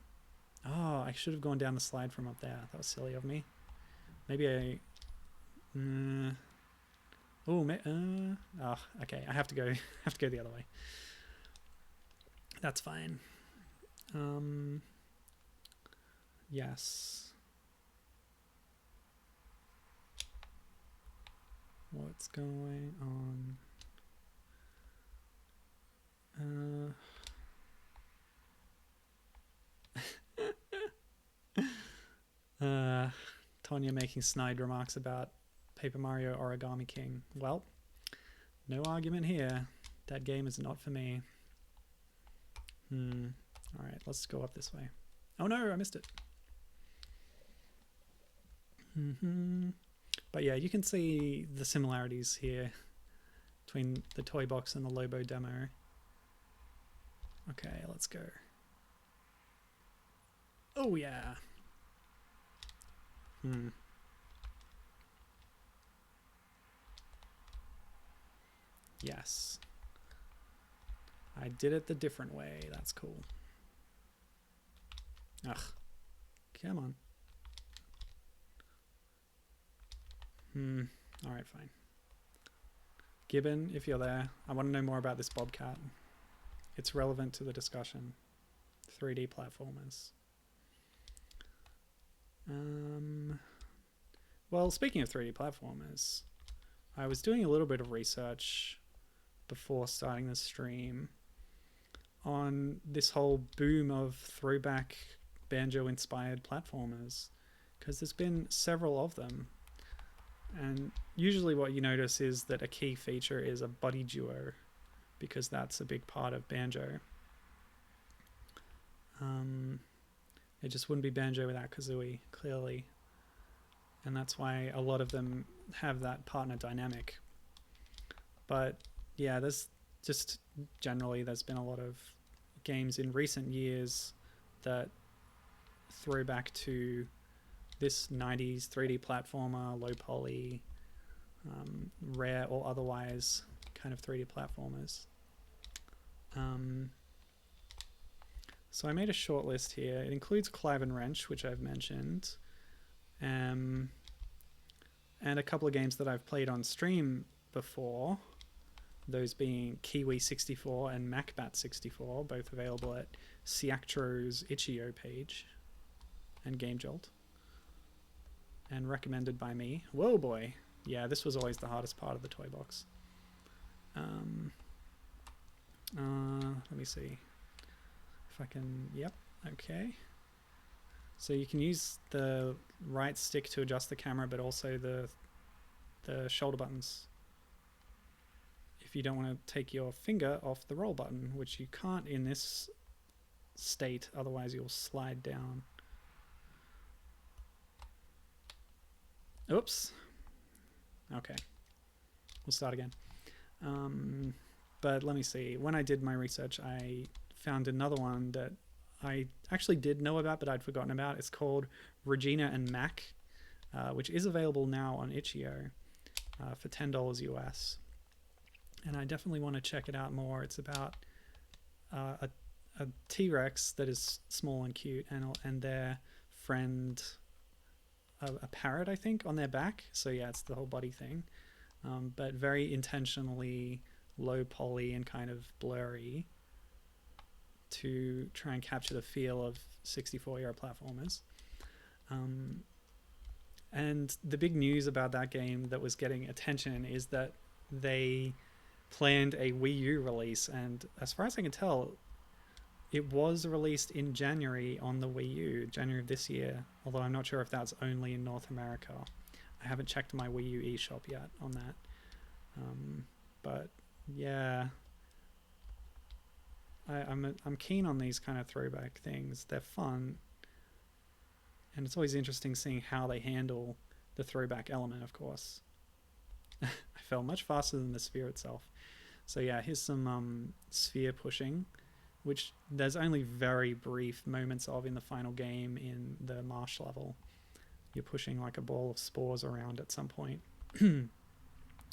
Oh, I should have gone down the slide from up there. That was silly of me. Maybe I... okay, I have to go the other way. That's fine. Yes. What's going on? Tonya making snide remarks about Paper Mario Origami King. Well, no argument here. That game is not for me. Alright, let's go up this way. Oh no, I missed it. But yeah, you can see the similarities here between the Toybox and the Lobo demo. Okay, let's go. Oh yeah. Yes. I did it the different way. That's cool. Ugh. Come on. Alright, fine. Gibbon, if you're there, I want to know more about this Bobcat. It's relevant to the discussion. 3D platformers. Well, speaking of 3D platformers, I was doing a little bit of research before starting the stream on this whole boom of throwback Banjo-inspired platformers, because there's been several of them. And usually what you notice is that a key feature is a buddy duo, because that's a big part of Banjo. It just wouldn't be Banjo without Kazooie, clearly. And that's why a lot of them have that partner dynamic. But yeah, there's just generally there's been a lot of games in recent years that throw back to this 90s 3D platformer, low poly, rare or otherwise kind of 3D platformers. So I made a short list here. It includes Clive and Wrench, which I've mentioned, and a couple of games that I've played on stream before, those being Kiwi 64 and MacBat 64, both available at Siactro's itch.io page and Game Jolt, and recommended by me. Whoa boy, yeah, this was always the hardest part of the Toybox. Let me see if I can. Yep. Okay. So you can use the right stick to adjust the camera, but also the shoulder buttons if you don't want to take your finger off the roll button, which you can't in this state, otherwise you'll slide down. Oops. Okay. We'll start again. But let me see. When I did my research, I found another one that I actually did know about, but I'd forgotten about. It's called Regina and Mac, which is available now on itch.io for $10 US. And I definitely want to check it out more. It's about a T-Rex that is small and cute, and their friend, a parrot, I think, on their back. So yeah, it's the whole body thing, but very intentionally low poly and kind of blurry to try and capture the feel of 64-year platformers. And the big news about that game that was getting attention is that they planned a Wii U release, and as far as I can tell, it was released in January on the Wii U, January of this year, although I'm not sure if that's only in North America. I haven't checked my Wii U eShop yet on that. But yeah, I'm keen on these kind of throwback things. They're fun, and it's always interesting seeing how they handle the throwback element, of course. I fell much faster than the sphere itself. So yeah, here's some sphere pushing, which there's only very brief moments of in the final game in the marsh level. You're pushing like a ball of spores around at some point.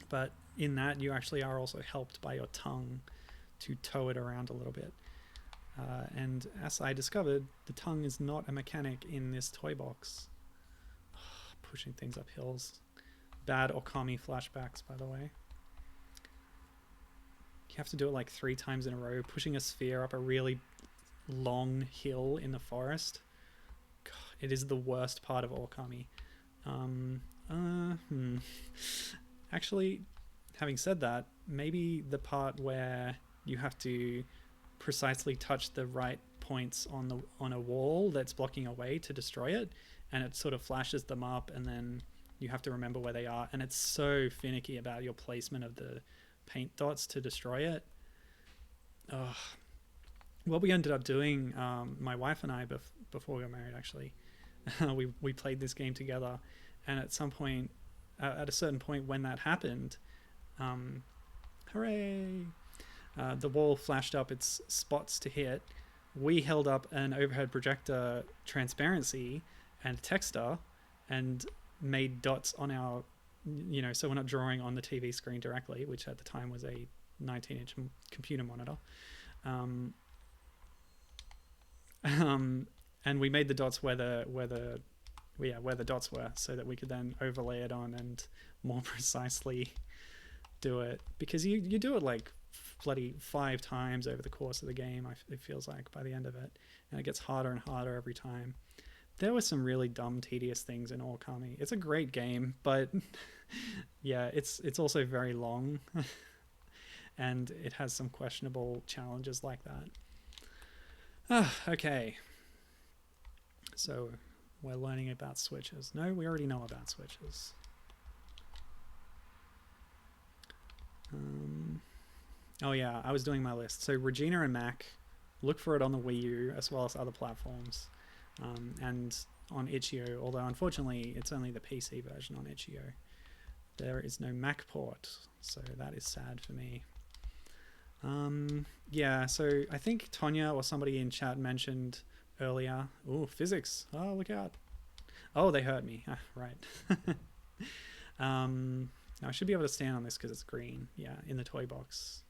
But in that, you actually are also helped by your tongue to tow it around a little bit. And as I discovered, the tongue is not a mechanic in this toy box. Pushing things up hills. Bad Okami flashbacks, by the way. You have to do it like 3 times in a row, pushing a sphere up a really long hill in the forest. God, it is the worst part of Okami. Actually, having said that, maybe the part where you have to precisely touch the right points on a wall that's blocking a way to destroy it, and it sort of flashes them up, and then you have to remember where they are, and it's so finicky about your placement of the paint dots to destroy it. What we ended up doing, my wife and I, before we got married, actually, we played this game together, and at some point, at a certain point when that happened, hooray, the wall flashed up its spots to hit. We held up an overhead projector transparency and texter and made dots on our, so we're not drawing on the TV screen directly, which at the time was a 19-inch computer monitor. And we made the dots where the dots were, so that we could then overlay it on and more precisely do it, because you do it like bloody 5 times over the course of the game, it feels like, by the end of it, and it gets harder and harder every time. There were some really dumb, tedious things in Okami. It's a great game, but yeah, it's also very long, and it has some questionable challenges like that. Okay, so we're learning about switches. No, we already know about switches. Oh yeah, I was doing my list. So Regina and Mac, look for it on the Wii U as well as other platforms, and on itch.io, although unfortunately it's only the PC version on itch.io. There is no Mac port, so that is sad for me. Yeah, so I think Tonya or somebody in chat mentioned earlier, physics, look out. Oh, they hurt me. Right. Now I should be able to stand on this because it's green. Yeah, in the toy box.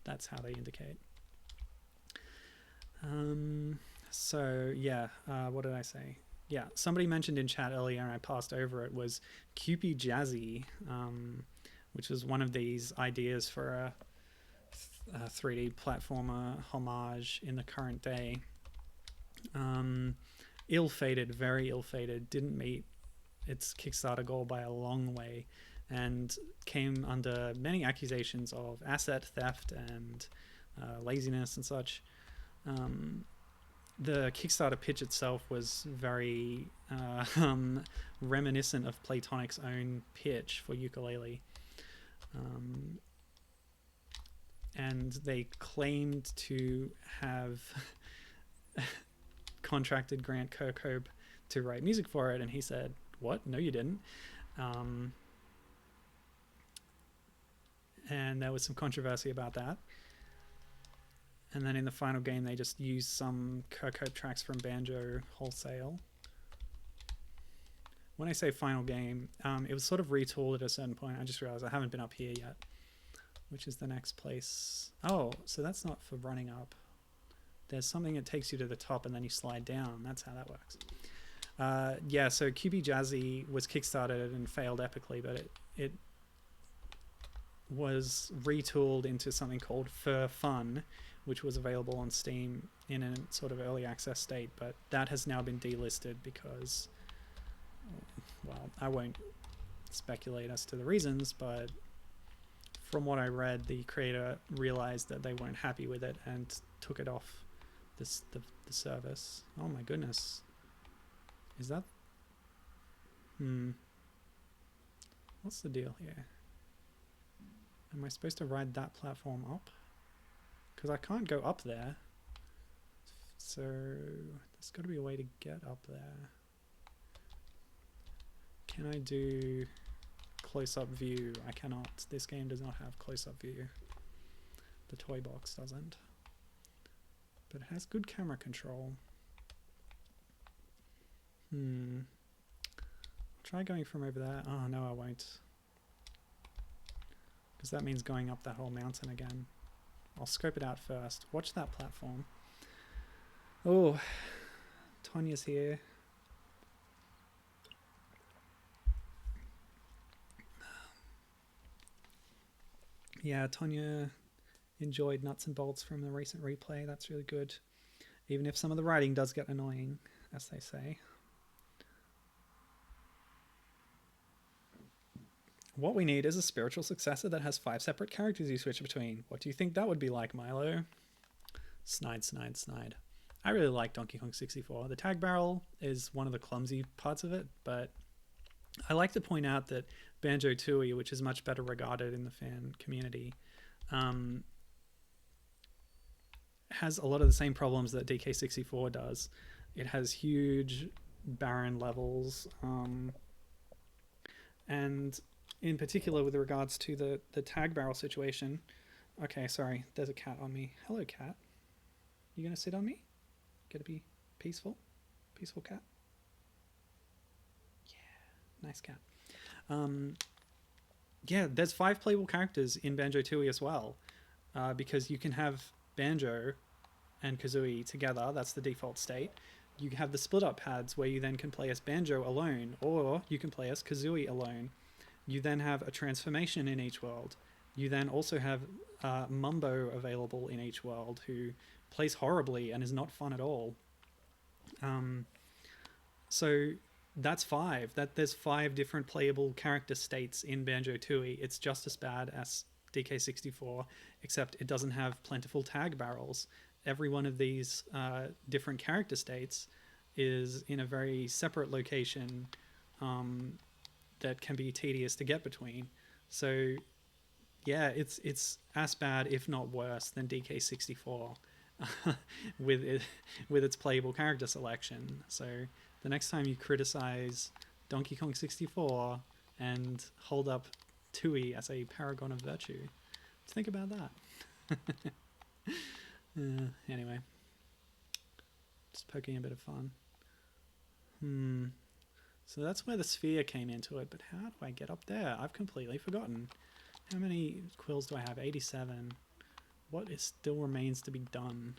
That's how they indicate. So yeah, what did I say? Yeah, somebody mentioned in chat earlier, and I passed over it, was Cupid Jazzy, which was one of these ideas for a 3D platformer homage in the current day. Ill-fated, very ill-fated, didn't meet its Kickstarter goal by a long way, and came under many accusations of asset theft and laziness and such. The Kickstarter pitch itself was very reminiscent of Platonic's own pitch for Yooka-Laylee. And they claimed to have contracted Grant Kirkhope to write music for it, and he said, "What? No, you didn't." And there was some controversy about that. And then in the final game, they just used some Kirkhope tracks from Banjo wholesale. When I say final game, it was sort of retooled at a certain point. I just realized I haven't been up here yet, which is the next place. Oh, so that's not for running up. There's something that takes you to the top and then you slide down. That's how that works. Yeah, so QB Jazzy was kickstarted and failed epically, but it was retooled into something called For Fun, which was available on Steam in a sort of early access state, but that has now been delisted because, well, I won't speculate as to the reasons, but from what I read, the creator realized that they weren't happy with it and took it off the service. Oh my goodness. Is that... What's the deal here? Am I supposed to ride that platform up? Because I can't go up there. So there's got to be a way to get up there. Can I do close-up view? I cannot. This game does not have close-up view. The Toybox doesn't. But it has good camera control. I'll try going from over there. Oh, no, I won't. Because that means going up that whole mountain again. I'll scope it out first. Watch that platform. Oh, Tonya's here. Yeah, Tonya enjoyed nuts and bolts from the recent replay. That's really good. Even if some of the writing does get annoying, as they say. What we need is a spiritual successor that has 5 separate characters you switch between. What do you think that would be like, Milo? Snide, snide, snide. I really like Donkey Kong 64. The tag barrel is one of the clumsy parts of it, but I like to point out that Banjo-Tooie, which is much better regarded in the fan community, has a lot of the same problems that DK64 does. It has huge barren levels, and in particular with regards to the tag barrel situation. Okay, sorry, there's a cat on me. Hello, cat. You gonna sit on me? Gotta be peaceful? Peaceful cat? Yeah, nice cat. Yeah, there's 5 playable characters in Banjo-Tooie as well, because you can have Banjo and Kazooie together. That's the default state. You have the split up pads where you then can play as Banjo alone, or you can play as Kazooie alone. You then have a transformation in each world. You then also have Mumbo available in each world, who plays horribly and is not fun at all. So that's 5. There's 5 different playable character states in Banjo-Tooie. It's just as bad as DK64, except it doesn't have plentiful tag barrels. Every one of these different character states is in a very separate location that can be tedious to get between. So yeah, it's as bad, if not worse, than DK64 with its playable character selection. So the next time you criticize Donkey Kong 64 and hold up Tooie as a paragon of virtue, let's think about that. Anyway, just poking a bit of fun. So that's where the sphere came into it, but how do I get up there? I've completely forgotten. How many quills do I have? 87. What still remains to be done?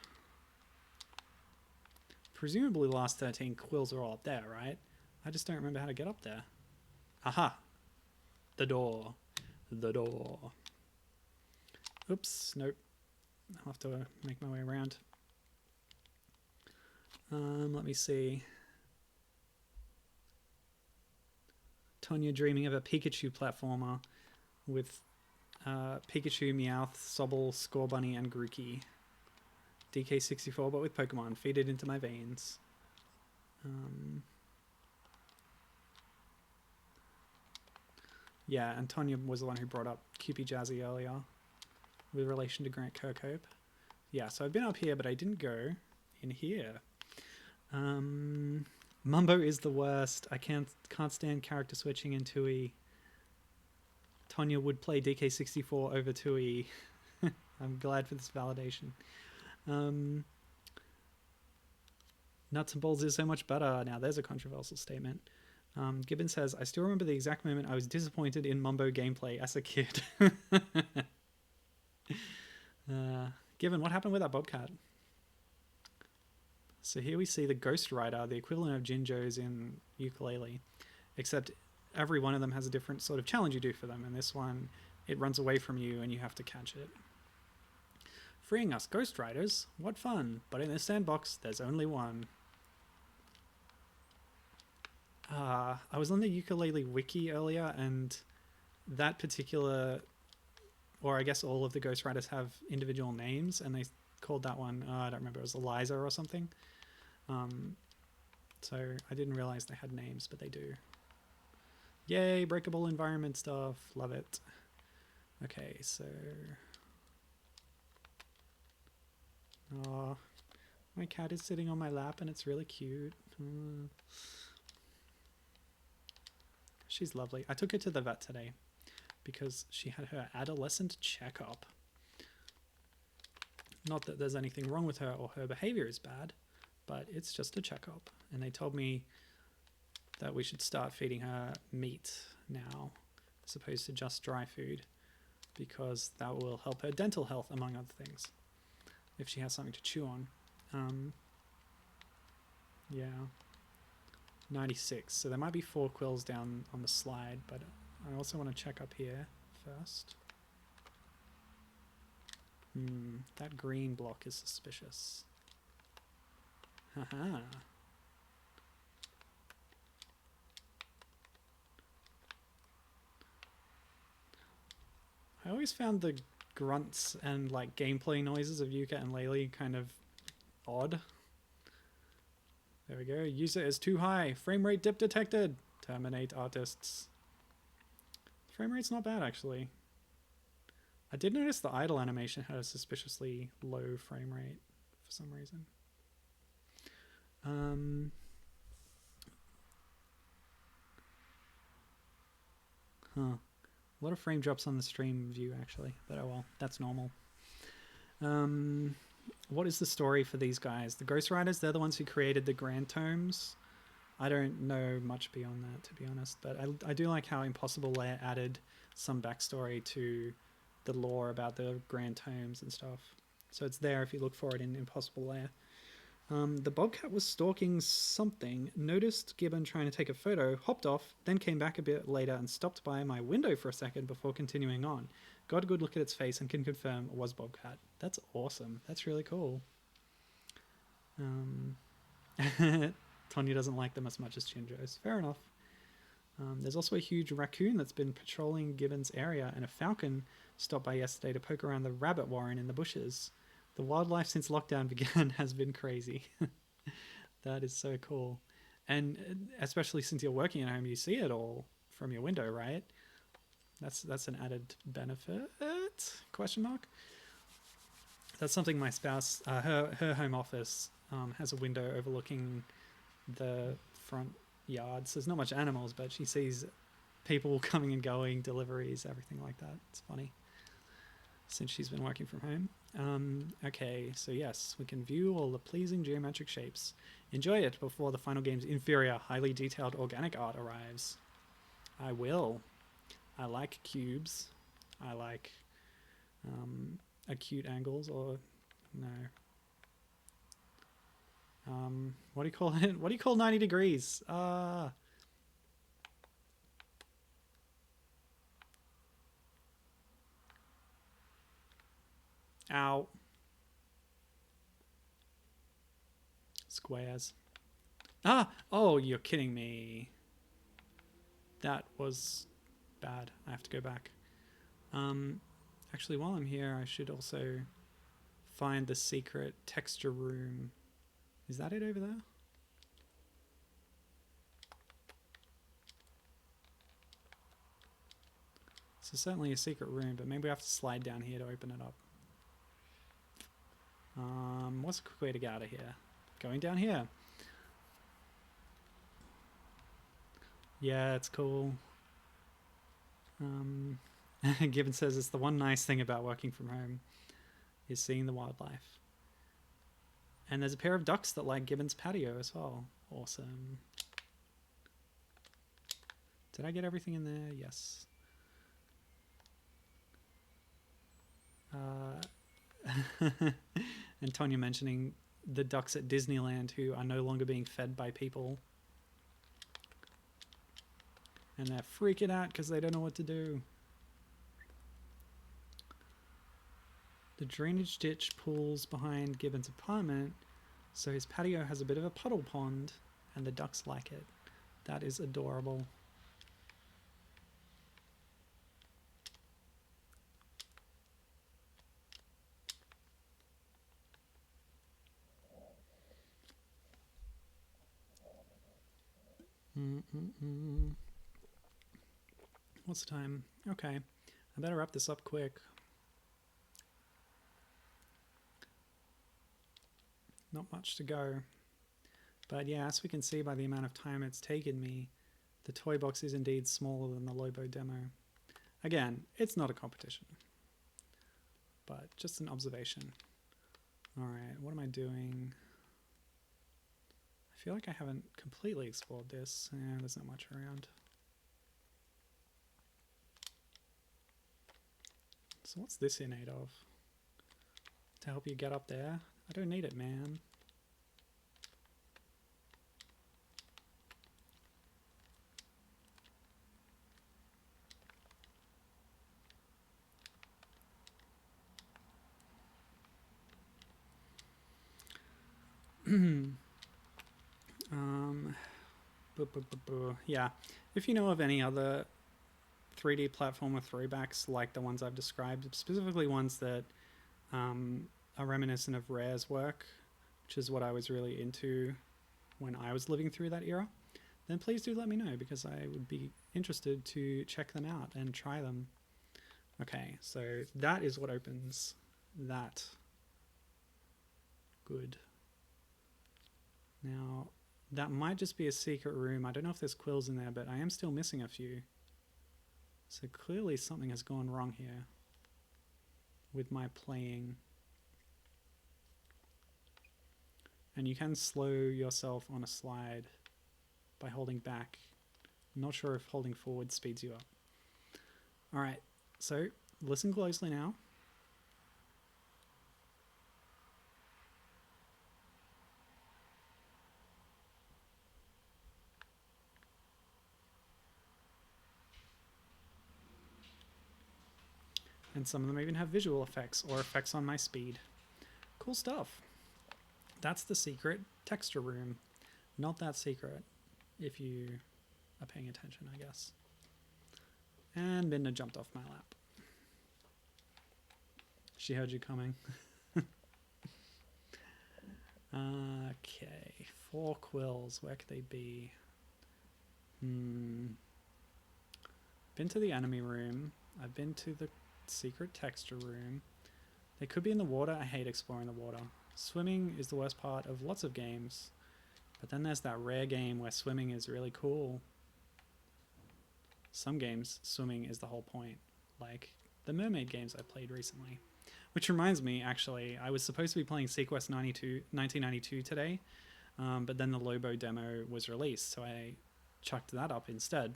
Presumably the last 13 quills are all up there, right? I just don't remember how to get up there. Aha! The door. The door. Oops, nope. I'll have to make my way around. Let me see. Tonya dreaming of a Pikachu platformer with Pikachu, Meowth, Sobble, Scorbunny, and Grookey. DK64, but with Pokemon. Feed it into my veins. Yeah, and Tonya was the one who brought up Cupid Jazzy earlier with relation to Grant Kirkhope. Yeah, so I've been up here, but I didn't go in here. Mumbo is the worst. I can't stand character switching in 2E. Tonya would play DK64 over 2E. I'm glad for this validation. Nuts and Balls is so much better. Now, there's a controversial statement. Gibbon says, I still remember the exact moment I was disappointed in Mumbo gameplay as a kid. Gibbon, what happened with that Bobcat? So here we see the Ghost Rider, the equivalent of Jinjos in Yooka-Laylee, except every one of them has a different sort of challenge you do for them, and this one, it runs away from you and you have to catch it. Freeing us Ghost Riders, what fun, but in this sandbox, there's only one. I was on the Yooka-Laylee wiki earlier, and that particular, or I guess all of the Ghost Riders have individual names, and they called that one, I don't remember, it was Eliza or something. So I didn't realize they had names, but they do. Yay, breakable environment stuff, love it. Okay, so... Oh, my cat is sitting on my lap and it's really cute. She's lovely. I took her to the vet today because she had her adolescent checkup. Not that there's anything wrong with her or her behavior is bad, but it's just a checkup. And they told me that we should start feeding her meat now as opposed to just dry food because that will help her dental health, among other things, if she has something to chew on. Yeah. 96. So there might be 4 quills down on the slide, but I also want to check up here first. That green block is suspicious. Haha. I always found the grunts and like gameplay noises of Yooka and Laylee kind of odd. There we go. User is too high. Frame rate dip detected. Terminate artists. Frame rate's not bad actually. I did notice the idle animation had a suspiciously low frame rate for some reason. A lot of frame drops on the stream view actually, but oh well, that's normal. What is the story for these guys? The Ghost Riders, they're the ones who created the Grand Tomes. I don't know much beyond that, to be honest, but I do like how Impossible Lair added some backstory to the lore about the Grand Tomes and stuff. So it's there if you look for it in Impossible Lair. The Bobcat was stalking something, noticed Gibbon trying to take a photo, hopped off, then came back a bit later and stopped by my window for a second before continuing on. Got a good look at its face and can confirm it was Bobcat. That's awesome. That's really cool. Tonya doesn't like them as much as Chinjo's. Fair enough. There's also a huge raccoon that's been patrolling Gibbon's area, and a falcon stopped by yesterday to poke around the rabbit warren in the bushes. The wildlife since lockdown began has been crazy. That is so cool. And especially since you're working at home, you see it all from your window, right? That's an added benefit? Question mark. That's something my spouse, her home office has a window overlooking the front yard. So there's not much animals, but she sees people coming and going, deliveries, everything like that. It's funny. Since she's been working from home. Okay, so yes, we can view all the pleasing geometric shapes. Enjoy it before the final game's inferior, highly detailed organic art arrives. I will. I like cubes. I like acute angles, or no. What do you call it? What do you call 90 degrees? Ow. Squares. Oh, you're kidding me. That was bad. I have to go back. Actually, while I'm here, I should also find the secret texture room. Is that it over there? So certainly a secret room, but maybe we have to slide down here to open it up. What's a quick way to get out of here? Going down here. Yeah, it's cool. Gibbon says it's the one nice thing about working from home is seeing the wildlife. And there's a pair of ducks that like Gibbon's patio as well. Awesome. Did I get everything in there? Yes. And Tonya mentioning the ducks at Disneyland who are no longer being fed by people. And they're freaking out because they don't know what to do. The drainage ditch pools behind Gibbon's apartment, so his patio has a bit of a puddle pond, and the ducks like it. That is adorable. What's the time? Okay, I better wrap this up quick. Not much to go. But yeah, as we can see by the amount of time it's taken me, the toy box is indeed smaller than the Lobo demo. Again, it's not a competition, but just an observation. Alright, what am I doing? I feel like I haven't completely explored this. Yeah, there's not much around. So what's this in aid of? To help you get up there? I don't need it, man. Yeah, if you know of any other 3D platformer throwbacks like the ones I've described, specifically ones that are reminiscent of Rare's work, which is what I was really into when I was living through that era, then please do let me know, because I would be interested to check them out and try them. Okay, so that is what opens that. Good. Now, that might just be a secret room. I don't know if there's quills in there, but I am still missing a few. So clearly something has gone wrong here with my playing. And you can slow yourself on a slide by holding back. I'm not sure if holding forward speeds you up. Alright, so listen closely now. And some of them even have visual effects or effects on my speed. Cool stuff. That's the secret texture room. Not that secret, if you are paying attention, I guess. And Binda jumped off my lap. She heard you coming. Okay, 4 quills. Where could they be? Been to the enemy room. I've been to the secret texture room. They could be in the water. I hate exploring the water. Swimming is the worst part of lots of games. But then there's that rare game where swimming is really cool. Some games, swimming is the whole point. Like the mermaid games I played recently. Which reminds me, actually, I was supposed to be playing Sequest 1992 today. But then the Lobo demo was released, so I chucked that up instead.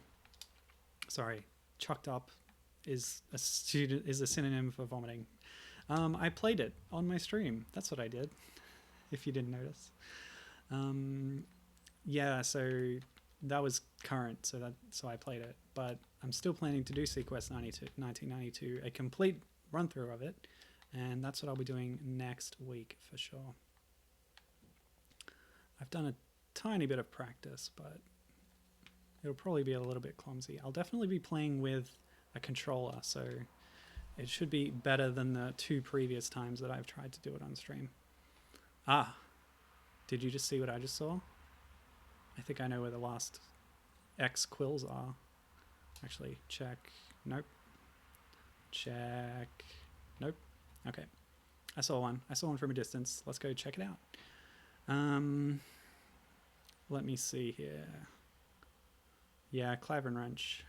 Sorry, chucked up is a synonym for vomiting. I played it on my stream. That's what I did, if you didn't notice. Yeah, so that was current, so I played it. But I'm still planning to do Sequest 1992, a complete run through of it, and that's what I'll be doing next week for sure. I've done a tiny bit of practice, but it'll probably be a little bit clumsy. I'll definitely be playing with a controller, so It should be better than the 2 previous times that I've tried to do it on stream. Ah, did you just see what I just saw? I think I know where the last X quills are. Actually, check. Nope. Check. Nope. Okay. I saw one. I saw one from a distance. Let's go check it out. Let me see here. Yeah, Claver and Wrench.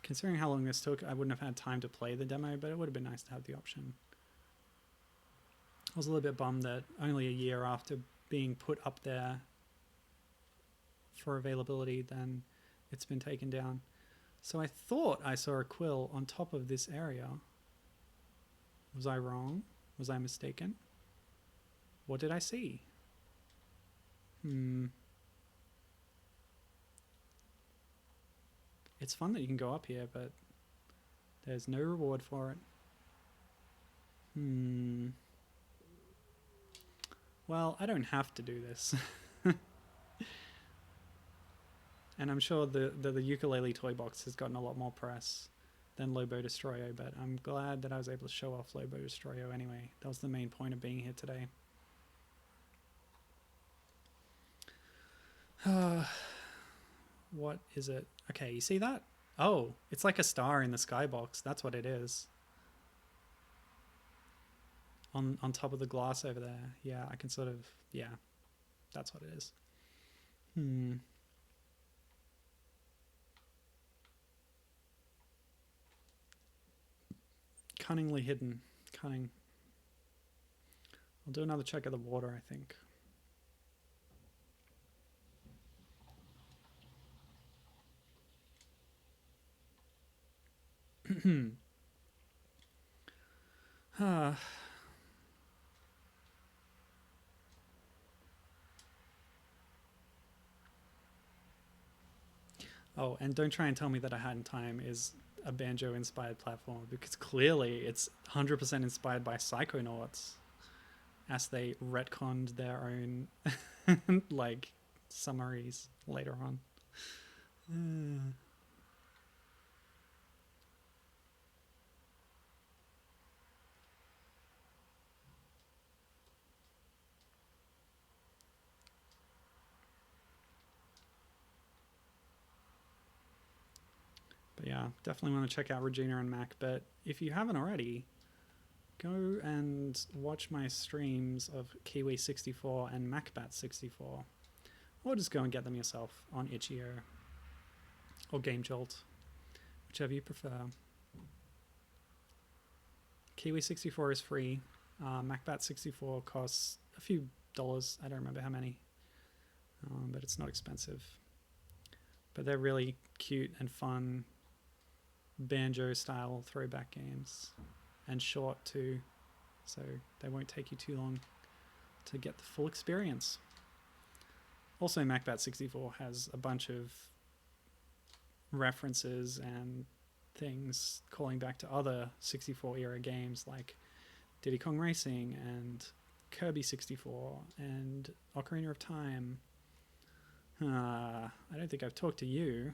Considering how long this took, I wouldn't have had time to play the demo, but it would have been nice to have the option. I was a little bit bummed that only a year after being put up there for availability, then it's been taken down. So I thought I saw a quill on top of this area. Was I wrong? Was I mistaken? What did I see? It's fun that you can go up here, but there's no reward for it. Well, I don't have to do this. And I'm sure the Yooka-Laylee toy box has gotten a lot more press than Lobodestroyo, but I'm glad that I was able to show off Lobodestroyo anyway. That was the main point of being here today. What is it? Okay, you see that? Oh, it's like a star in the skybox. That's what it is. On top of the glass over there. Yeah, I can sort of... Yeah, that's what it is. Cunningly hidden. Cunning. I'll do another check of the water, I think. Oh, and don't try and tell me that A Hat in Time is a Banjo-inspired platform, because clearly it's 100% inspired by Psychonauts, as they retconned their own like summaries later on. But yeah, definitely want to check out Regina and Mac. But if you haven't already, go and watch my streams of Kiwi64 and MacBat64. Or just go and get them yourself on Itch.io or Game Jolt, whichever you prefer. Kiwi64 is free. MacBat64 costs a few dollars. I don't remember how many, but it's not expensive. But they're really cute and fun Banjo-style throwback games, and short too, so they won't take you too long to get the full experience. Also, MacBat64 has a bunch of references and things calling back to other 64 era games like Diddy Kong Racing and Kirby 64 and Ocarina of Time. I don't think I've talked to you.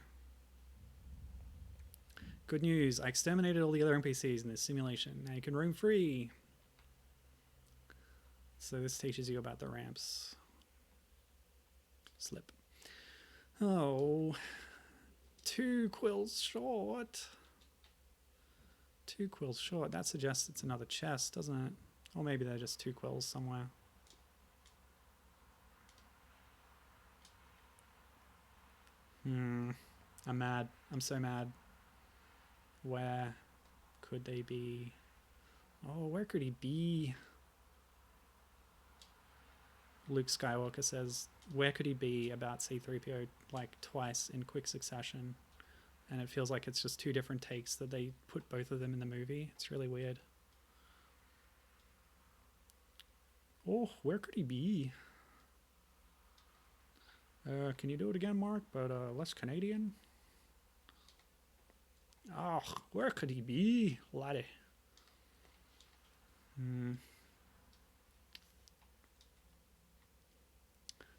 Good news, I exterminated all the other NPCs in this simulation. Now you can roam free. So this teaches you about the ramps. Slip. Oh, 2 quills short. 2 quills short. That suggests it's another chest, doesn't it? Or maybe they're just 2 quills somewhere. I'm mad. I'm so mad. Where could they be? Oh, where could he be? Luke Skywalker says, where could he be about C-3PO like twice in quick succession? And it feels like it's just 2 different takes that they put both of them in the movie. It's really weird. Oh, where could he be? Can you do it again, Mark? But less Canadian? Oh, where could he be, laddie?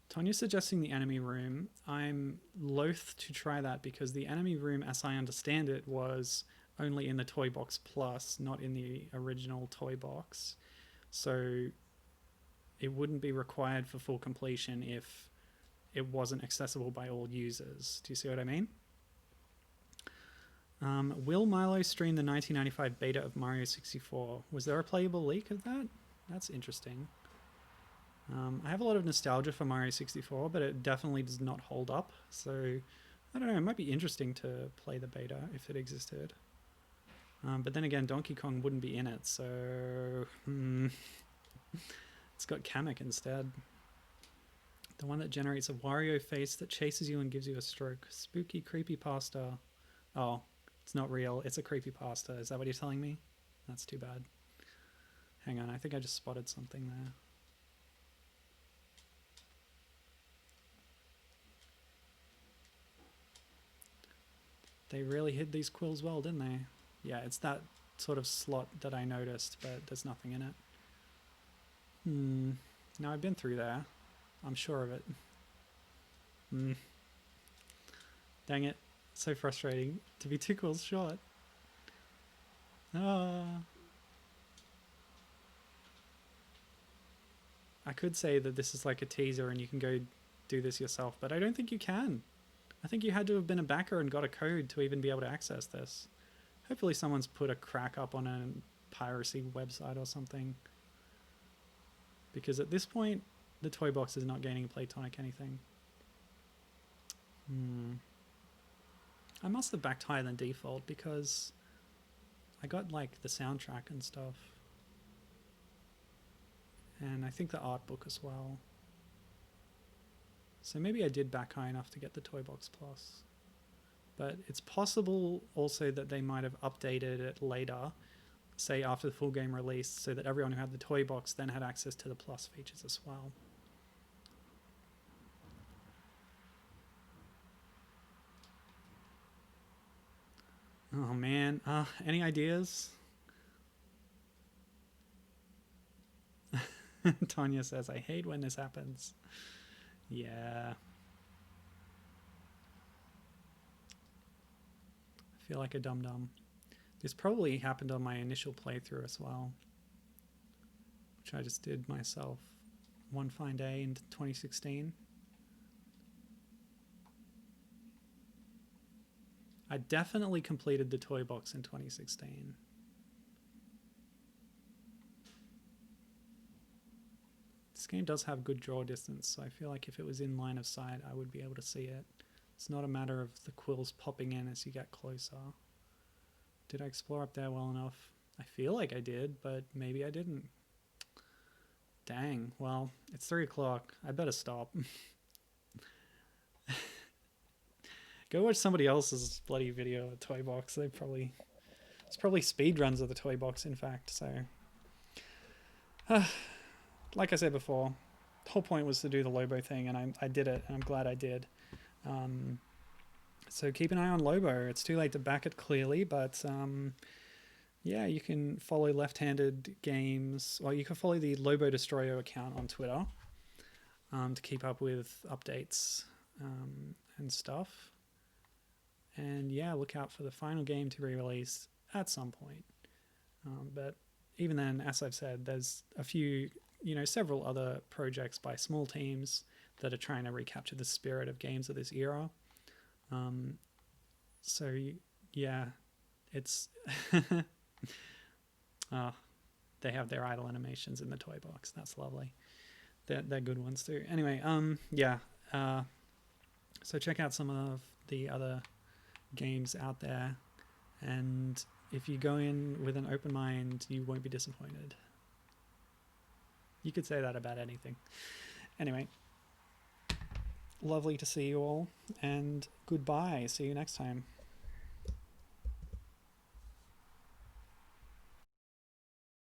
Tanya's suggesting the enemy room. I'm loath to try that because the enemy room, as I understand it, was only in the Toybox Plus, not in the original Toybox. So it wouldn't be required for full completion if it wasn't accessible by all users. Do you see what I mean? Will Milo stream the 1995 beta of Mario 64? Was there a playable leak of that? That's interesting. I have a lot of nostalgia for Mario 64, but it definitely does not hold up. So, I don't know, it might be interesting to play the beta if it existed. But then again, Donkey Kong wouldn't be in it, so... It's got Kamek instead. The one that generates a Wario face that chases you and gives you a stroke. Spooky creepypasta. Oh, it's not real. It's a creepypasta. Is that what you're telling me? That's too bad. Hang on, I think I just spotted something there. They really hid these quills well, didn't they? Yeah, it's that sort of slot that I noticed, but there's nothing in it. Now I've been through there. I'm sure of it. Dang it. So frustrating to be 2 quills short. I could say that this is like a teaser and you can go do this yourself, but I don't think you can. I think you had to have been a backer and got a code to even be able to access this. Hopefully someone's put a crack up on a piracy website or something. Because at this point, the Toybox is not gaining Platonic anything. I must have backed higher than default because I got like the soundtrack and stuff. And I think the art book as well. So maybe I did back high enough to get the Toybox Plus. But it's possible also that they might have updated it later, say after the full game release, so that everyone who had the Toybox then had access to the Plus features as well. Oh man, any ideas? Tanya says, I hate when this happens. Yeah. I feel like a dum-dum. This probably happened on my initial playthrough as well, which I just did myself one fine day in 2016. I definitely completed the Toybox in 2016. This game does have good draw distance, so I feel like if it was in line of sight, I would be able to see it. It's not a matter of the quills popping in as you get closer. Did I explore up there well enough? I feel like I did, but maybe I didn't. Dang, well, it's 3 o'clock. I better stop. Go watch somebody else's bloody video of the Toybox. It's probably speedruns of the Toybox, in fact, so... like I said before, the whole point was to do the Lobo thing, and I did it, and I'm glad I did. So keep an eye on Lobo. It's too late to back it clearly, but yeah, you can follow Left-Handed Games, or you can follow the Lobodestroyo account on Twitter to keep up with updates and stuff. And yeah, look out for the final game to be released at some point. But even then, as I've said, there's a few, several other projects by small teams that are trying to recapture the spirit of games of this era. So yeah, it's they have their idle animations in the Toybox. That's lovely. They're good ones too. Anyway, yeah. So check out some of the other games out there, and if you go in with an open mind, you won't be disappointed. You could say that about anything. Anyway, lovely to see you all, and goodbye. See you next time.